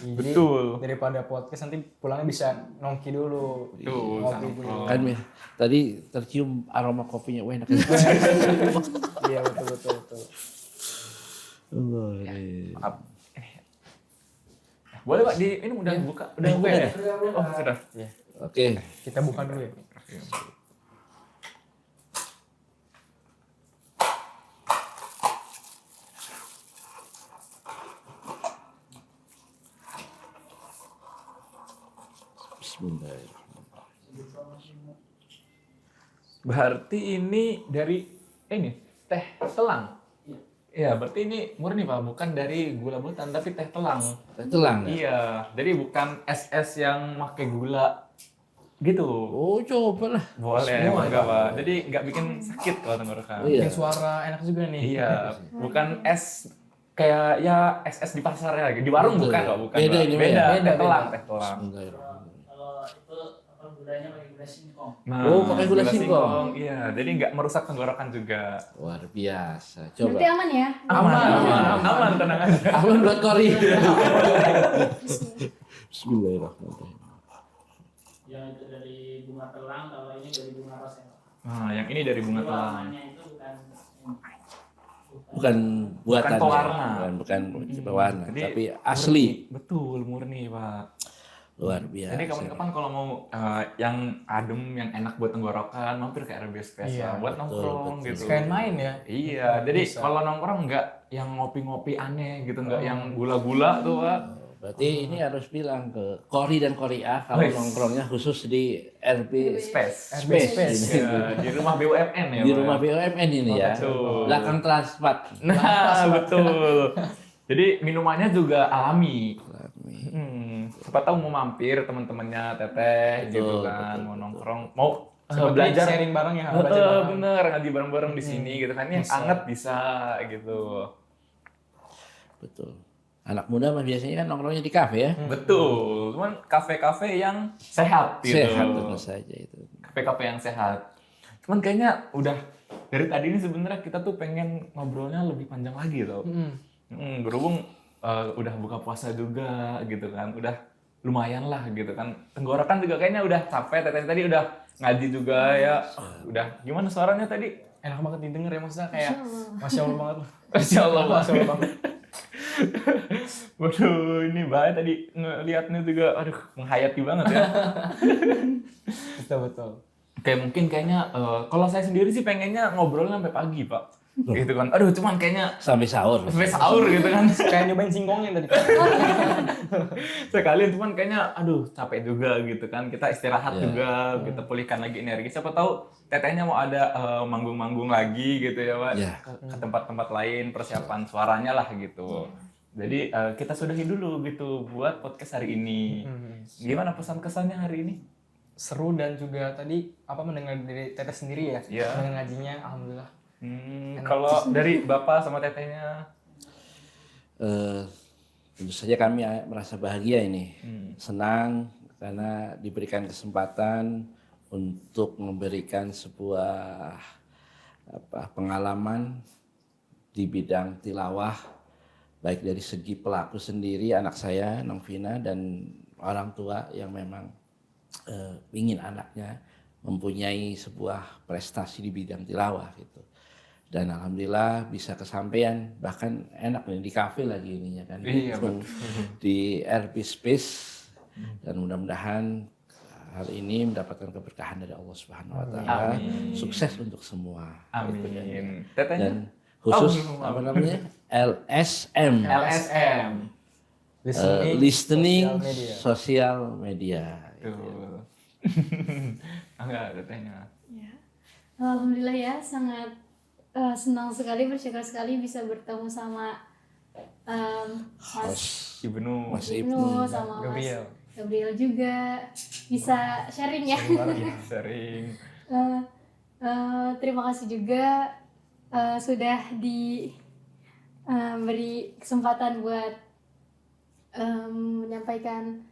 Betul. Daripada podcast nanti pulangnya bisa nongki dulu. Betul. Ngopi dulu. Kan tadi tercium aroma kopinya, wah enak. Iya betul. Maaf. Boleh Pak, ini udah buka, udah buka ya? Oh sudah. Oke. Kita buka dulu ya. Bismillahirrahmanirrahim. Berarti ini dari ini teh telang. Iya, berarti ini murni Pak, bukan dari gula buatan tapi teh telang. Teh telang. Ya? Iya, jadi bukan es yang pakai gula gitu. Oh, coba lah. Boleh, enggak Pak. Jadi nggak bikin sakit kalau tenggorokan. Iya. Bikin suara enak juga nih. Iya, bukan es kayak ya SS di pasar ya, di warung Betul. bukan kok, bukan. Beda Pak. ini, beda, Pak. teh telang, teh telang. Bismillahirrahmanirrahim. Kalau itu apa gulanya pakai gula singkong. Nah, Oh, pakai gula singkong. Iya, jadi nggak merusak tenggorokan juga. Luar biasa. Berarti Coba. aman ya? Aman, tenang aja. Aman buat Kori. Bismillahirrahmanirrahim. Yang itu dari bunga telang, kalau ini dari bunga ros ya. Nah, yang ini dari bunga telang. Warnanya itu Bukan buatan, Bukan pewarna. bukan pewarna, Jadi, tapi asli. Betul, murni, Pak. Luar biasa. Jadi kapan-kapan kalau mau yang adem, yang enak buat tenggorokan, mampir ke RB Space Iya, lah, buat nongkrong betul. gitu. Sekalian main ya. Iya, jadi Bisa. kalau nongkrong nggak yang ngopi-ngopi aneh gitu, nggak yang gula-gula tuh, Pak. Berarti ini harus bilang ke Kori dan Kori A kalau Wes. nongkrongnya khusus di RB Space. RB Space. Ya, di rumah BUMN ya, di Pak. rumah BUMN ini ya. betul. Belakang Transmart. Nah, betul. Jadi minumannya juga alami. Siapa tahu mau mampir teman-temannya teteh gitu kan, mau nongkrong, mau Seperti belajar sharing bareng ya. bener ngaji bareng-bareng di sini gitu kan, yang Bisa. anget bisa gitu. Betul. Anak muda mah biasanya kan nongkrongnya di kafe ya. Betul, cuman kafe-kafe yang sehat gitu. Sehat tentu saja itu. Kafe-kafe yang sehat. Cuman kayaknya udah dari tadi ini sebenarnya kita tuh pengen ngobrolnya lebih panjang lagi tau. Berhubung udah buka puasa juga gitu kan, udah lumayan lah gitu kan. Tenggorokan juga kayaknya udah capek, teteh tadi udah ngaji juga ya. Udah gimana suaranya tadi? Enak banget didengar ya, maksudnya kayak Masya Allah banget. Masya Allah, Masya Allah banget. Waduh, ini bahaya tadi ngeliatnya juga, aduh menghayati banget ya. Betul. Kayak mungkin kayaknya kalau saya sendiri sih pengennya ngobrol sampai pagi, Pak. Gitu kan. Aduh, cuman kayaknya Sampai sahur. sampai sahur gitu kan. Kayak nyobain singkongnya tadi. Sekalian cuman kayaknya aduh capek juga gitu kan. Kita istirahat Ya. juga, kita pulihkan lagi energi. Siapa tahu tetehnya mau ada manggung-manggung lagi gitu ya, Pak. Ya. Ke tempat-tempat lain, persiapan suaranya lah gitu. Jadi kita sudahi dulu gitu buat podcast hari ini. Gimana pesan kesannya hari ini? Seru dan juga tadi apa mendengar dari teteh sendiri ya. Iya. Dengan ngajinya, alhamdulillah. Kalau dari Bapak sama tetehnya? Tentu saja kami merasa bahagia ini, senang karena diberikan kesempatan untuk memberikan sebuah pengalaman di bidang tilawah, baik dari segi pelaku sendiri, anak saya, Novina, dan orang tua yang memang ingin anaknya mempunyai sebuah prestasi di bidang tilawah gitu. Dan alhamdulillah bisa kesampaian, bahkan enak nih di kafe lagi ininya kan. Iya, Itu di RB Space, dan mudah-mudahan hal ini mendapatkan keberkahan dari Allah Subhanahu wa taala. Amin. Sukses untuk semua. Gitu kan, ya. Amin. Tetehnya? Dan khusus belum. apa namanya? LSM. LSM. Listening Sosial media. Sosial Media. Tuh. Enggak, tetehnya. Ya. Alhamdulillah ya, sangat senang sekali, bersyukur sekali bisa bertemu sama Mas Ibnu. Mas Ibnu, Ibnu. sama Gabriel. Mas Gabriel juga bisa sharing ya. Sering. Terima kasih juga sudah beri kesempatan buat menyampaikan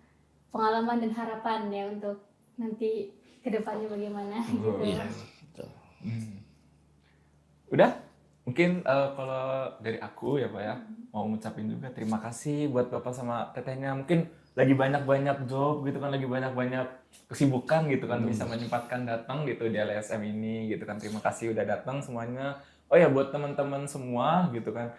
pengalaman dan harapan ya untuk nanti kedepannya bagaimana gitu. Iya, betul. Udah? Mungkin kalau dari aku ya Pak ya, mau ngucapin juga terima kasih buat Bapak sama tetehnya. Mungkin lagi banyak-banyak job gitu kan, lagi banyak-banyak kesibukan gitu kan, bisa menyempatkan datang gitu di LSM ini gitu kan. Terima kasih udah datang semuanya. Oh ya, buat teman-teman semua gitu kan,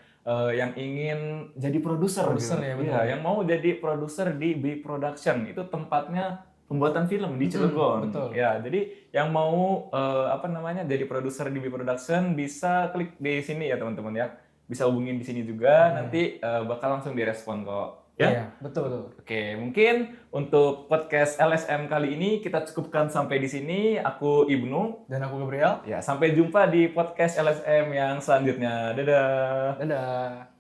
yang ingin jadi produser gitu. Ya, betul. Iya, yang mau jadi produser di B Production, itu tempatnya pembuatan film di Cilegon. betul. Ya, jadi yang mau jadi produser di B Production bisa klik di sini ya teman-teman ya. Bisa hubungin di sini juga, nanti bakal langsung direspon kok. Ya. Iya, betul. Oke, mungkin untuk podcast LSM kali ini kita cukupkan sampai di sini. Aku Ibnu. Dan aku Gabriel. Ya, sampai jumpa di podcast LSM yang selanjutnya. Dadah. Dadah.